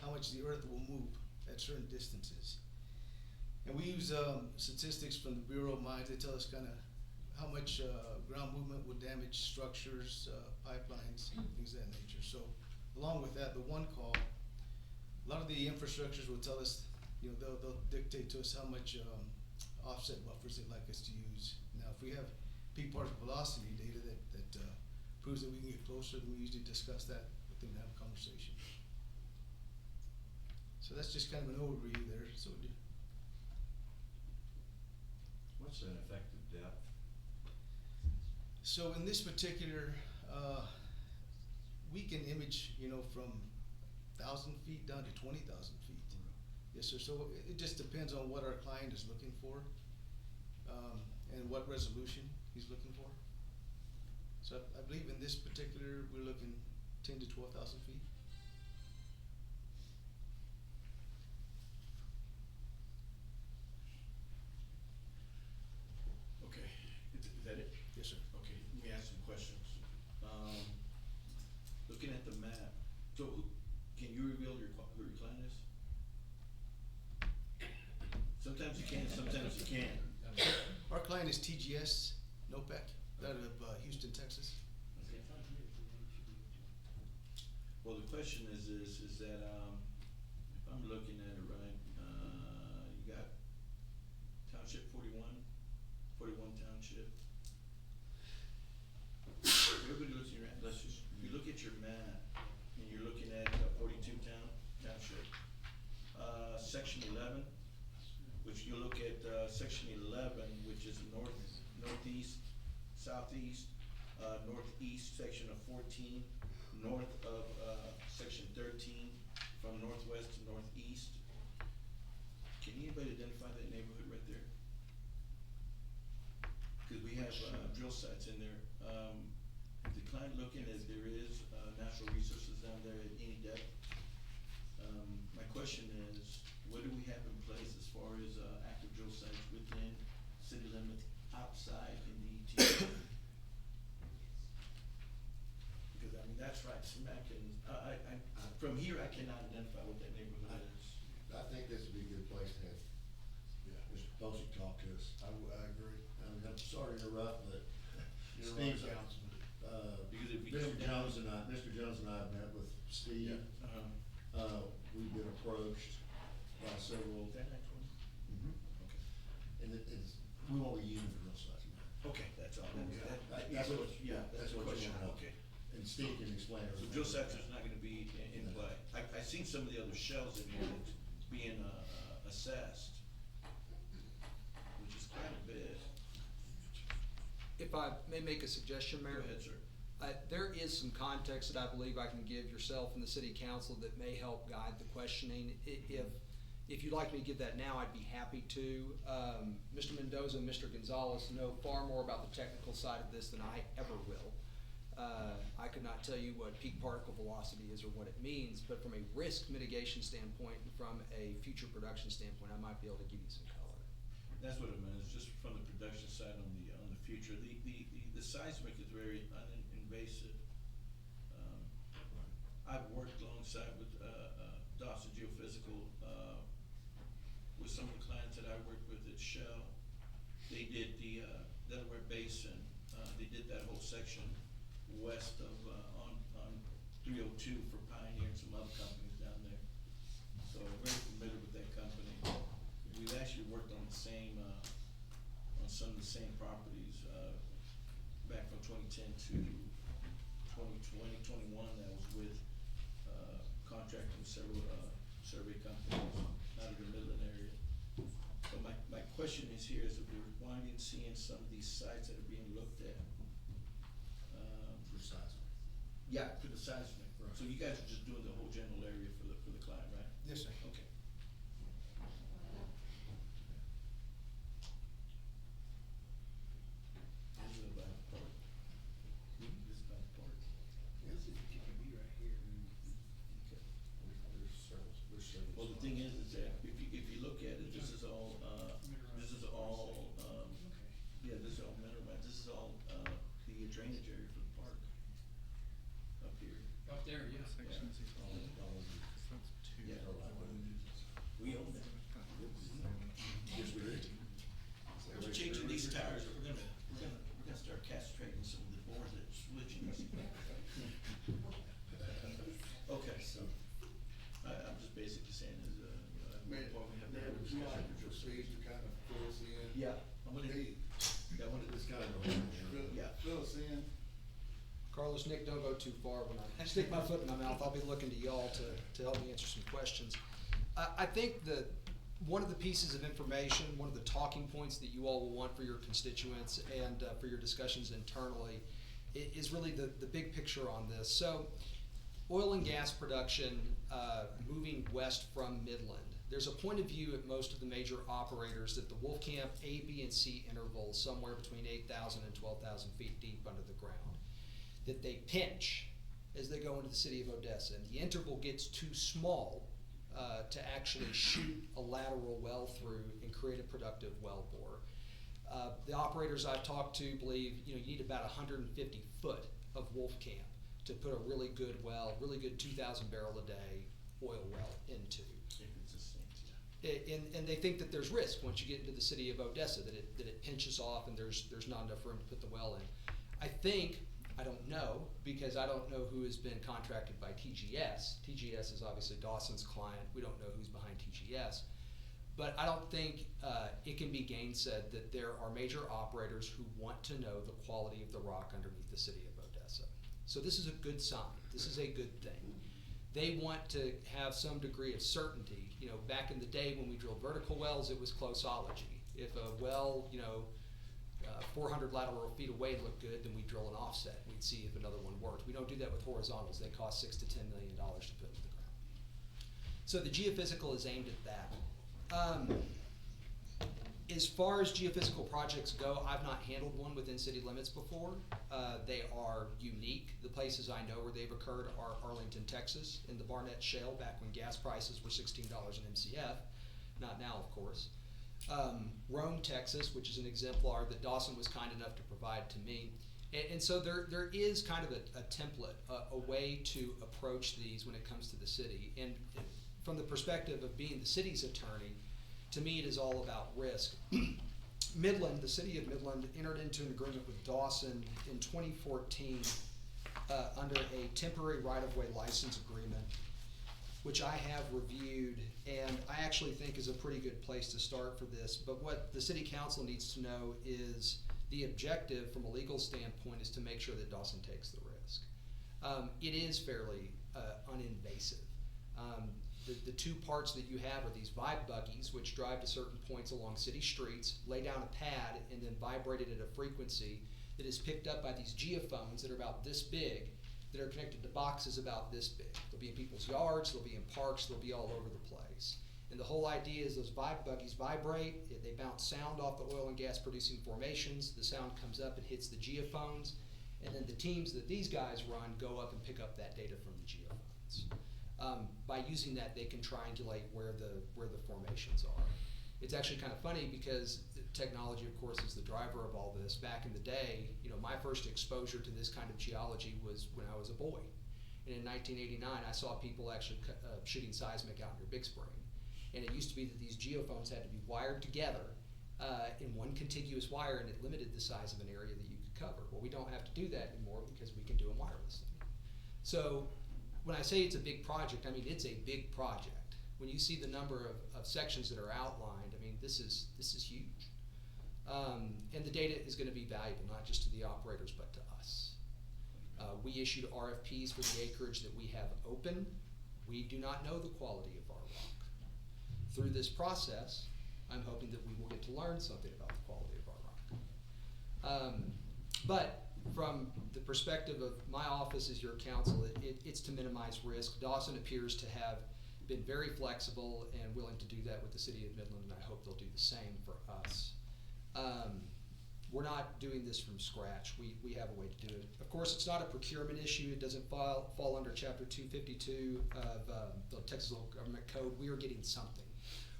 how much the earth will move at certain distances. And we use statistics from the Bureau of Mines. They tell us kind of how much ground movement will damage structures, pipelines, things of that nature. So along with that, the 1 call, a lot of the infrastructures will tell us, they'll dictate to us how much offset buffers they'd like us to use. Now, if we have peak particle velocity data that proves that we can get closer, then we usually discuss that with them and have a conversation. So that's just kind of an overview there. So what's an effective depth? So in this particular, we can image, from 1,000 feet down to 20,000 feet. Yes, sir. So it just depends on what our client is looking for, and what resolution he's looking for. So I believe in this particular, we're looking 10 to 12,000 feet. Okay, is that it? Yes, sir. Okay, let me ask some questions. Looking at the map, so can you reveal who your client is? Sometimes you can, sometimes you can't. Our client is TGS, NOPEC, out of Houston, Texas. Okay. Well, the question is that, if I'm looking at it right, you got Township 41 Township. Everybody looks at your map, if you look at your map, section 11, which is northeast, southeast, northeast section of 14, north of, section 13, from northwest to northeast. Can anybody identify that neighborhood right there? Cause we have, drill sites in there. The client looking as there is, natural resources down there at any depth. My question is, what do we have in place as far as, active drill sites within city limits, outside in the ETJ? Because, I mean, that's right smack in, from here, I cannot identify what that neighborhood is. I think this would be a good place to have Mr. Posey talk to us. I agree. I'm sorry to interrupt, but You're right, Steve, Councilman. Because if we Mr. come down- Jones and I have met with Steve. We've been approached by several. Mhm. Okay. And it's, we won't be using the drill sites. Okay, that's all. That's what, That's that's what question. you want to know. Okay. And Steve can explain So everything. drill sites is not gonna be in play. I seen some of the other shells in here that's being, assessed, which is quite a bit. If I may make a suggestion, Mayor? Go ahead, sir. There is some context that I believe I can give yourself and the city council that may help guide the questioning. If you'd like me to give that now, I'd be happy to. Mr. Mendoza and Mr. Gonzalez know far more about the technical side of this than I ever will. I could not tell you what peak particle velocity is or what it means, but from a risk mitigation standpoint and from a future production standpoint, I might be able to give you some color. That's what it meant, it's just from the production side on the future. The seismic is very uninvasive. I've worked alongside with, Dawson Geophysical, with some of the clients that I worked with at Shell. They did the, Delaware Basin, they did that whole section west of, on 302 for Pioneer and some other companies down there. So very familiar with that company. We've actually worked on the same, on some of the same properties, back from 2010 to 2020, 21, that was with, contracting with several, survey companies out of the Midland area. So my question is here is if we're winding, seeing some of these sites that are being looked at. For seismic. Yeah, for the seismic. Right. So you guys are just doing the whole general area for the client, right? Yes, sir. Okay. This is about park. This is about park. This is TPB right here. Okay. There's several. Well, the thing is that if you look at it, this is all, yeah, this is all mineral, this is all, the drainage area for the park. Up here. Up there, yeah. Yeah. We own that. Yes, we do. We're changing these tires, we're gonna start castrating some of the boards that are switching us. Okay, so, I'm just basically saying is, Mayor, we have Mayor, would you like to proceed to kind of fill us in? Yeah, I'm gonna, I wanted this kind of, Fill us in. Carlos, Nick, don't go too far. When I stick my foot in my mouth, I'll be looking to y'all to help me answer some questions. I think that one of the pieces of information, one of the talking points that you all will want for your constituents and for your discussions internally is really the big picture on this. So, oil and gas production moving west from Midland. There's a point of view at most of the major operators that the Wolfcamp A, B, and C interval is somewhere between 8,000 and 12,000 feet deep under the ground. That they pinch as they go into the city of Odessa, and the interval gets too small to actually shoot a lateral well through and create a productive well bore. The operators I've talked to believe you need about 150 foot of Wolfcamp to put a really good well, really good 2,000 barrel a day oil well into. And they think that there's risk once you get into the city of Odessa, that it pinches off and there's not enough room to put the well in. I don't know, because I don't know who has been contracted by TGS. TGS is obviously Dawson's client. We don't know who's behind TGS. But I don't think it can be gainsaid that there are major operators who want to know the quality of the rock underneath the city of Odessa. So this is a good sign. This is a good thing. They want to have some degree of certainty. Back in the day when we drilled vertical wells, it was closology. If a well, 400 lateral feet away looked good, then we'd drill an offset. We'd see if another one worked. We don't do that with horizontals. They cost $6 to $10 million to put into the ground. So the geophysical is aimed at that. As far as geophysical projects go, I've not handled one within city limits before. They are unique. The places I know where they've occurred are Arlington, Texas, in the Barnett Shale, back when gas prices were $16 an MCF. Not now, of course. Rome, Texas, which is an exemplar that Dawson was kind enough to provide to me. And so there is kind of a template, a way to approach these when it comes to the city. And from the perspective of being the city's attorney, to me it is all about risk. Midland, the city of Midland, entered into an agreement with Dawson in 2014 under a temporary right-of-way license agreement, which I have reviewed, and I actually think is a pretty good place to start for this. But what the city council needs to know is the objective from a legal standpoint is to make sure that Dawson takes the risk. It is fairly uninvasive. The two parts that you have are these vibe buggies, which drive to certain points along city streets, lay down a pad, and then vibrate it at a frequency that is picked up by these geophones that are about this big, that are connected to boxes about this big. They'll be in people's yards, they'll be in parks, they'll be all over the place. And the whole idea is those vibe buggies vibrate, they bounce sound off the oil and gas producing formations, the sound comes up and hits the geophones, and then the teams that these guys run go up and pick up that data from the geophones. By using that, they can triangulate where the formations are. It's actually kind of funny because technology, of course, is the driver of all this. Back in the day, my first exposure to this kind of geology was when I was a boy. And in 1989, I saw people actually shooting seismic out near Big Spring. And it used to be that these geophones had to be wired together in one contiguous wire, and it limited the size of an area that you could cover. Well, we don't have to do that anymore because we can do them wirelessly. So when I say it's a big project, I mean it's a big project. When you see the number of sections that are outlined, I mean this is huge. And the data is going to be valuable, not just to the operators, but to us. We issued RFPs for the acreage that we have open. We do not know the quality of our rock. Through this process, I'm hoping that we will get to learn something about the quality of our rock. But from the perspective of my office as your counsel, it's to minimize risk. Dawson appears to have been very flexible and willing to do that with the city of Midland, and I hope they'll do the same for us. We're not doing this from scratch. We have a way to do it. Of course, it's not a procurement issue. It doesn't fall under Chapter 252 of the Texas Local Government Code. We are getting something.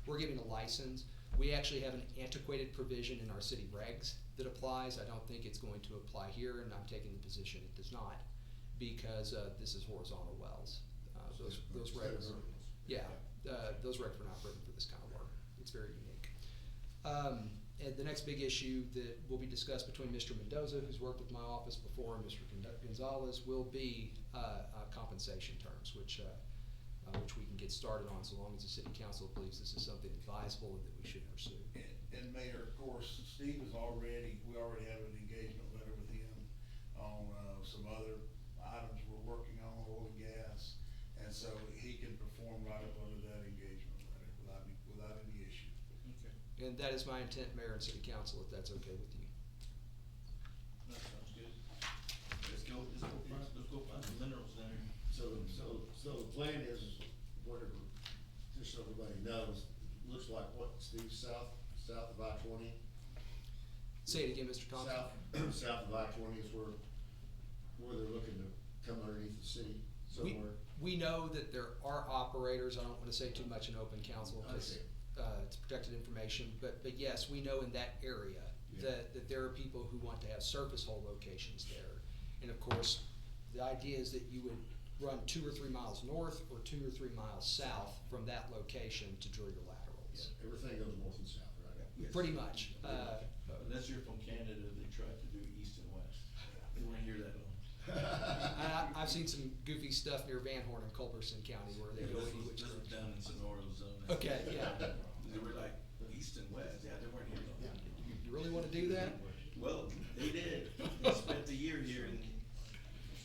We're giving a license. We actually have an antiquated provision in our city regs that applies. I don't think it's going to apply here, and I'm taking the position it does not, because this is horizontal wells. Those regs, those regs were not written for this kind of work. It's very unique. And the next big issue that will be discussed between Mr. Mendoza, who's worked with my office before, and Mr. Gonzalez, will be compensation terms, which we can get started on so long as the city council believes this is something advisable and that we should pursue. And Mayor, of course, Steve we already have an engagement letter with him on some other items we're working on, oil and gas, and so he can perform right up under that engagement letter without any issue. Okay. And that is my intent, Mayor and City Council, if that's okay with you. That sounds good. Let's go find the minerals down here. So the plan is, whatever, just so everybody knows, looks like what, Steve, south of I-20? Say it again, Mr. Thompson. South of I-20 is where they're looking to come underneath the city somewhere. We know that there are operators. I don't want to say too much in open council because it's protected information, but yes, we know in that area that there are people who want to have surface hole locations there. And of course, the idea is that you would run 2 or 3 miles north or 2 or 3 miles south from that location to drill your laterals. Yeah, everything goes north and south, right? Yes. Pretty much. Unless you're from Canada, they try to do east and west. They won't hear that long. I've seen some goofy stuff near Van Horn in Culberson County where they go any which This was down in Sonora zone. Okay, yeah. They were like east and west. Yeah, they weren't here long. You really want to do that? Well, they did. They spent the year here and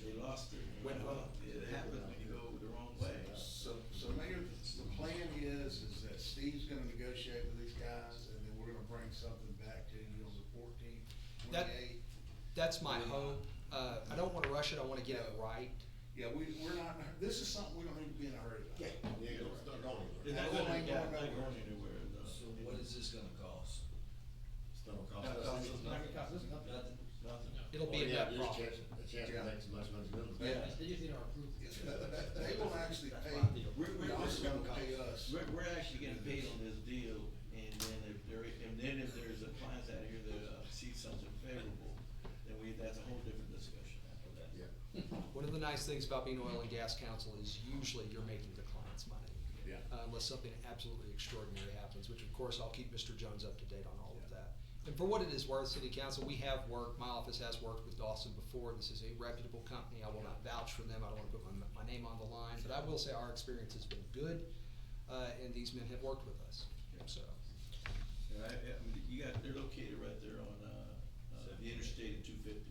they lost it. It happens when you go the wrong way. So Mayor, the plan is that Steve's gonna negotiate with these guys, and then we're gonna bring something back to you on the 14th, That- 28th. That's my hope. I don't wanna rush it, I wanna get it right. Yeah, we're not, this is something we don't need to be in a hurry about. Yeah, don't go anywhere. It's not That gonna, ain't yeah, going not nowhere. going anywhere, no. So what is this gonna cost? It's not gonna Not cost cost us. us nothing. Nothing? Nothing. It'll be a Well, yeah, net there's a profit. chance, a chance to make as much money as business. Yeah. They usually are approved. They will actually pay, We're also gonna pay us. We're actually getting paid on this deal, and then if there's a client out here that sees something favorable, then that's a whole different discussion after that. Yeah. One of the nice things about being oil and gas counsel is usually you're making the client's money. Yeah. Unless something absolutely extraordinary happens, which of course I'll keep Mr. Jones up to date on all of that. And for what it is worth, City Council, we have worked, my office has worked with Dawson before. This is a reputable company. I will not vouch for them. I don't wanna put my name on the line, but I will say our experience has been good, and these men have worked with us, so. Yeah, I mean, they're located right there on, the interstate at 250.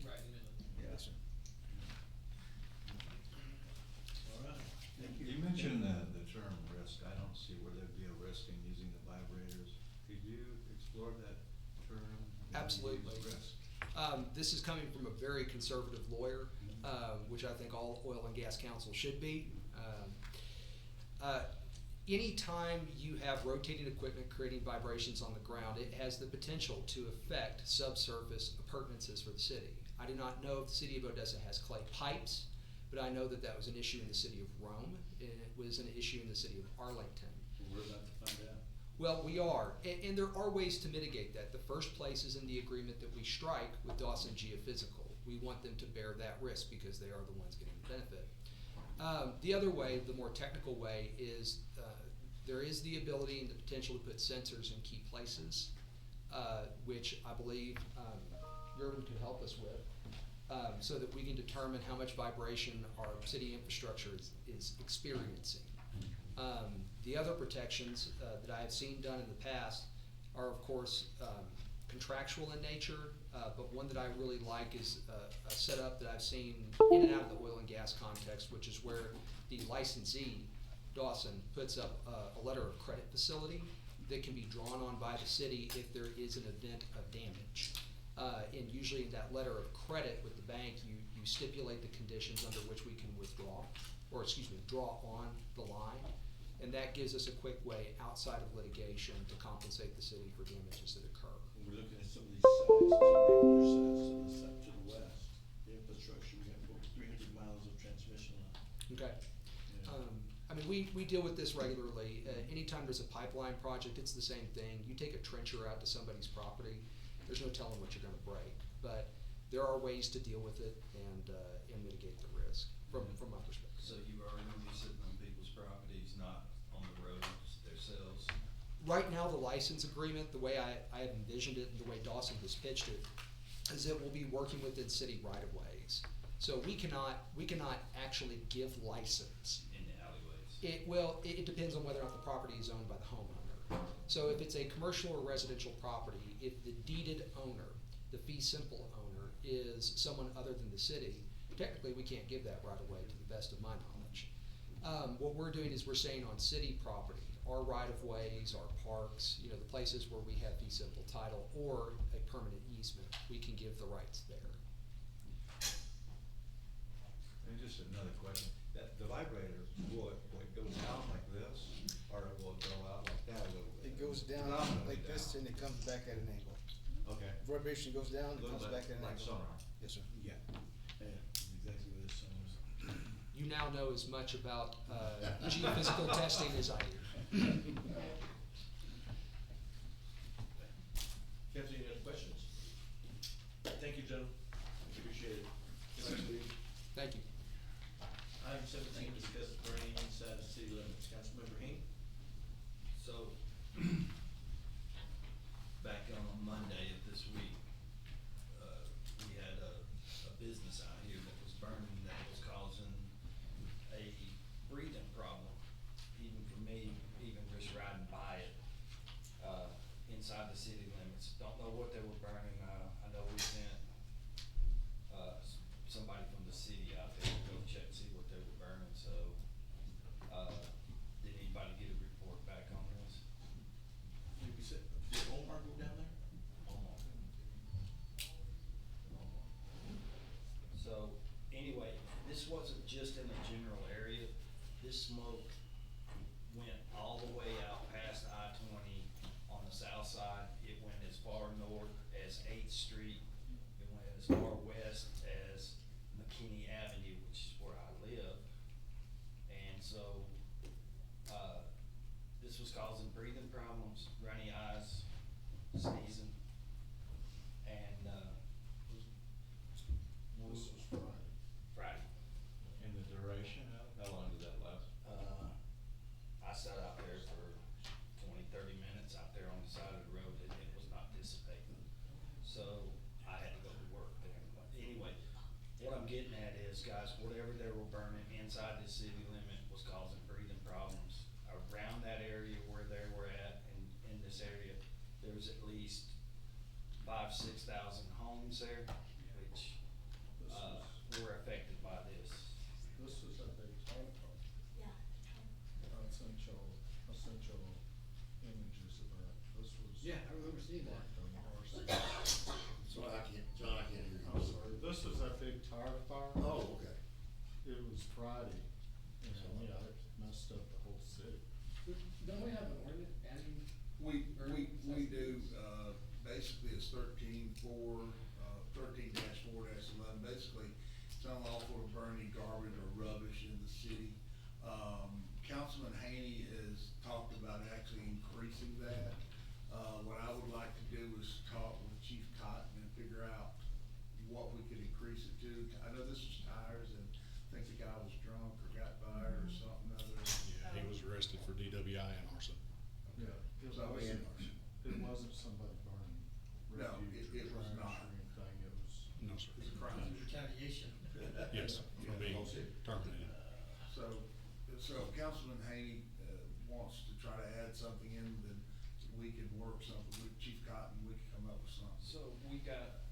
Right, in the middle. Yeah. Yes, sir. All right, thank you. You mentioned the term risk. I don't see where there'd be a risk in using the vibrators. Could you explore that term? Absolutely. Risk. This is coming from a very conservative lawyer, which I think all oil and gas counsel should be. Anytime you have rotating equipment creating vibrations on the ground, it has the potential to affect subsurface appurtenances for the city. I do not know if the city of Odessa has clay pipes, but I know that that was an issue in the city of Rome, and it was an issue in the city of Arlington. We're about to find out. Well, we are, and there are ways to mitigate that. The first place is in the agreement that we strike with Dawson Geophysical. We want them to bear that risk because they are the ones getting the benefit. The other way, the more technical way, is there is the ability and the potential to put sensors in key places, which I believe Jurgen could help us with, so that we can determine how much vibration our city infrastructure is experiencing. The other protections that I have seen done in the past are, of course, contractual in nature, but one that I really like is a setup that I've seen in and out of the oil and gas context, which is where the licensee, Dawson, puts up a letter of credit facility that can be drawn on by the city if there is an event of damage. And usually in that letter of credit with the bank, you stipulate the conditions under which we can withdraw, or excuse me, draw on the line. And that gives us a quick way outside of litigation to compensate the city for damages that occur. We're looking at some of these sites, some neighborhood sites to the west, the infrastructure, we have over 300 miles of transmission line. Okay. Yeah. I mean, we deal with this regularly. Anytime there's a pipeline project, it's the same thing. You take a trencher out to somebody's property, there's no telling what you're gonna break. But there are ways to deal with it and mitigate the risk from my perspective. So you are gonna be sitting on people's properties, not on the roads themselves? Right now, the license agreement, the way I have envisioned it and the way Dawson has pitched it, is that we'll be working within city right-of-ways. So we cannot actually give license. In the alleyways? It depends on whether or not the property is owned by the homeowner. So if it's a commercial or residential property, if the deeded owner, the fee simple owner, is someone other than the city, technically we can't give that right away to the best of my knowledge. What we're doing is we're saying on city property, our right-of-ways, our parks, the places where we have fee simple title or a permanent easement, we can give the rights there. And just another question, that the vibrator, will it go down like this, or will it go out like that a little bit? It goes down Phenomenally like this down. and it comes back at an angle. Okay. Vibration goes down, it Little comes bit back at an like angle. sonar. Yes, sir. Yeah. Yeah, that's exactly what it sounds. You now know as much about geophysical testing as I do. Captain, any other questions? Thank you, gentlemen. Appreciate it. Thank you. Item 17, discuss burning inside the city limits. Councilmember Hing? So, back on Monday of this week, we had a business out here that was burning, that was causing a breathing problem, even for me, even just riding by it, inside the city limits. Don't know what they were burning. I know we sent, somebody from the city out there to go check, see what they were burning, so, did anybody get a report back on this? Did Omar go down So, this was causing breathing problems, runny eyes, sneezing, and, This was Friday. Friday. And the duration, how long did that last? I sat out there for 20, 30 minutes out there on the side of the road, and it was not dissipating. So I had to go to work there. But anyway, what I'm getting at is, guys, whatever they were burning inside the city limit was causing breathing problems. Around that area where they were at, in this area, there's at least 5,000-6,000 homes there, which, were affected by this. This is a big time card. Yeah. I sent y'all images of that. This was. Yeah, I remember seeing that. marked on RC. John, I can't hear you. I'm sorry, this is that big tire fire. Oh, okay. It was Friday, and yeah, it messed up the whole city. Don't we have an ordinance banning? We do, basically it's 13-4, 13-4-11, basically, it's unlawful to burn any garbage or rubbish in the city. Councilman Haney has talked about actually increasing that. What I would like to do is talk with Chief Cotton and figure out what we could increase it to. I know this is tires, and I think the guy was drunk or got fired or something other. Yeah, he was arrested for DWI and arson. Yeah, it wasn't somebody burning No, refuse it or was trash not. or anything, it was. No, sir. It's a crime. Retaliation. Yes, for being terminated. So Councilman Haney, wants to try to add something in, then we could work something with Chief Cotton, we could come up with something. So we got,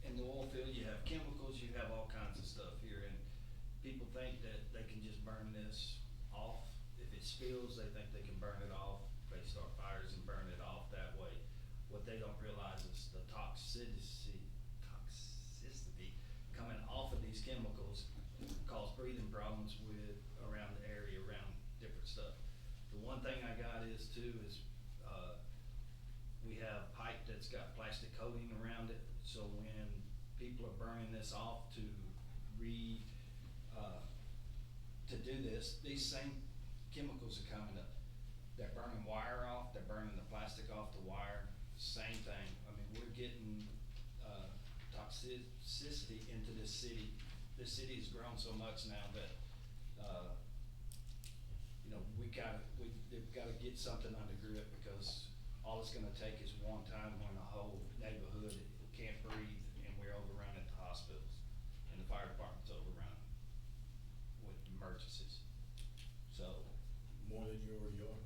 in the oil field, you have chemicals, you have all kinds of stuff here, and people think that they can just burn this off. If it spills, they think they can burn it off, they start fires and burn it off that way. What they don't realize is the toxicity coming off of these chemicals cause breathing problems around the area, around different stuff. The one thing I got is too, we have pipe that's got plastic coating around it, so when people are burning this off to do this, these same chemicals are coming up. They're burning wire off, they're burning the plastic off the wire, same thing. I mean, we're getting, toxicity into this city. This city has grown so much now that, they've gotta get something under grip, because all it's gonna take is one time when a whole neighborhood can't breathe and we're overrun at the hospitals and the fire department's overrun with emergencies. So, More than you already are.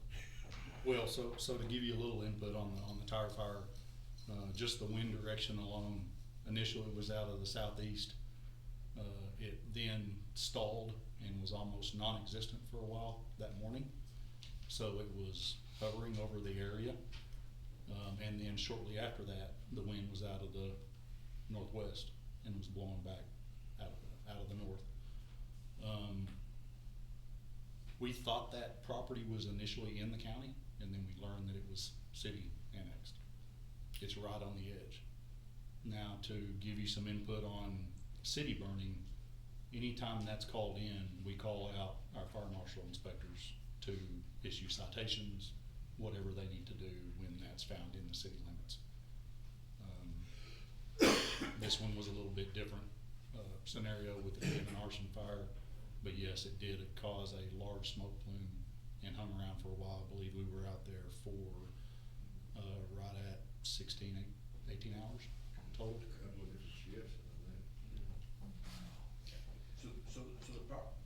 Well, so to give you a little input on the tire fire, just the wind direction alone, initially it was out of the southeast. It then stalled and was almost non-existent for a while that morning. So it was hovering over the area. And then shortly after that, the wind was out of the northwest and was blowing back out of the north. We thought that property was initially in the county, and then we learned that it was city annexed. It's right on the edge. Now, to give you some input on city burning, anytime that's called in, we call out our fire marshal inspectors to issue citations, whatever they need to do when that's found in the city limits. This one was a little bit different scenario with it being an arson fire, but yes, it did cause a large smoke plume and hung around for a while. I believe we were out there for right at 18 hours total. Couple of different shifts, So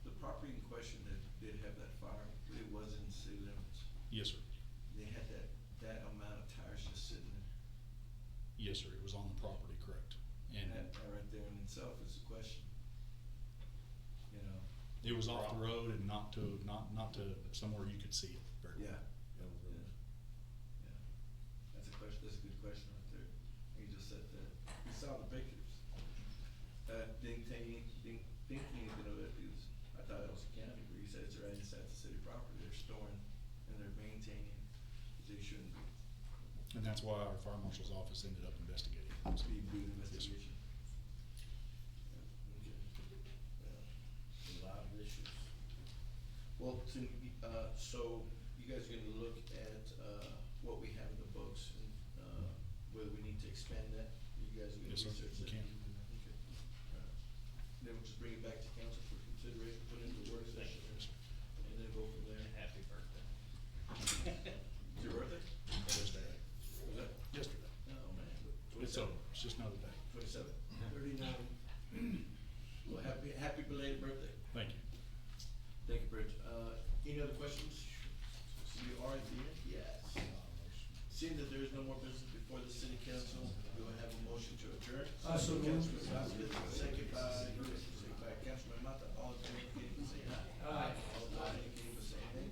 the property in question that did have that fire, it was in city limits? Yes, sir. They had that amount of tires just sitting there? Yes, sir. It was on the property, correct. And That right there in itself is a question. You know? it was off the road and not to somewhere you could see it very well. Yeah. That's a question, that's a good question right there. You just said that, you saw the pictures. Thinking, you know, I thought it was a county, but you said it's right inside the city property, they're storing and they're maintaining, but they shouldn't be. And that's why our fire marshal's office ended up investigating. To be good investigation. Yeah, okay. Yeah, a lot of issues. Well, so you guys are gonna look at, what we have in the books and, whether we need to expand that? You guys are gonna Yes, sir, research we that? can. Okay. Then we'll just bring it back to council for consideration, put it into the work session, and then go from there. Happy birthday. It's your birthday? Yesterday. Was that? Yesterday. Oh, man. It's over, it's just another day. 27. 39. Well, happy belated birthday. Thank you. Thank you, Bridge. Any other questions? So we are at the end? Yes. Seeing that there is no more business before the city council, we will have a motion to adjourn. So moved. Councilman Vasquez, second by Councilman Mata. All in favor, indicate by saying aye. Aye. All opposed, indicate by saying nay.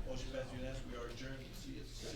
Motion passed unanimously. We are adjourned. See you at 6.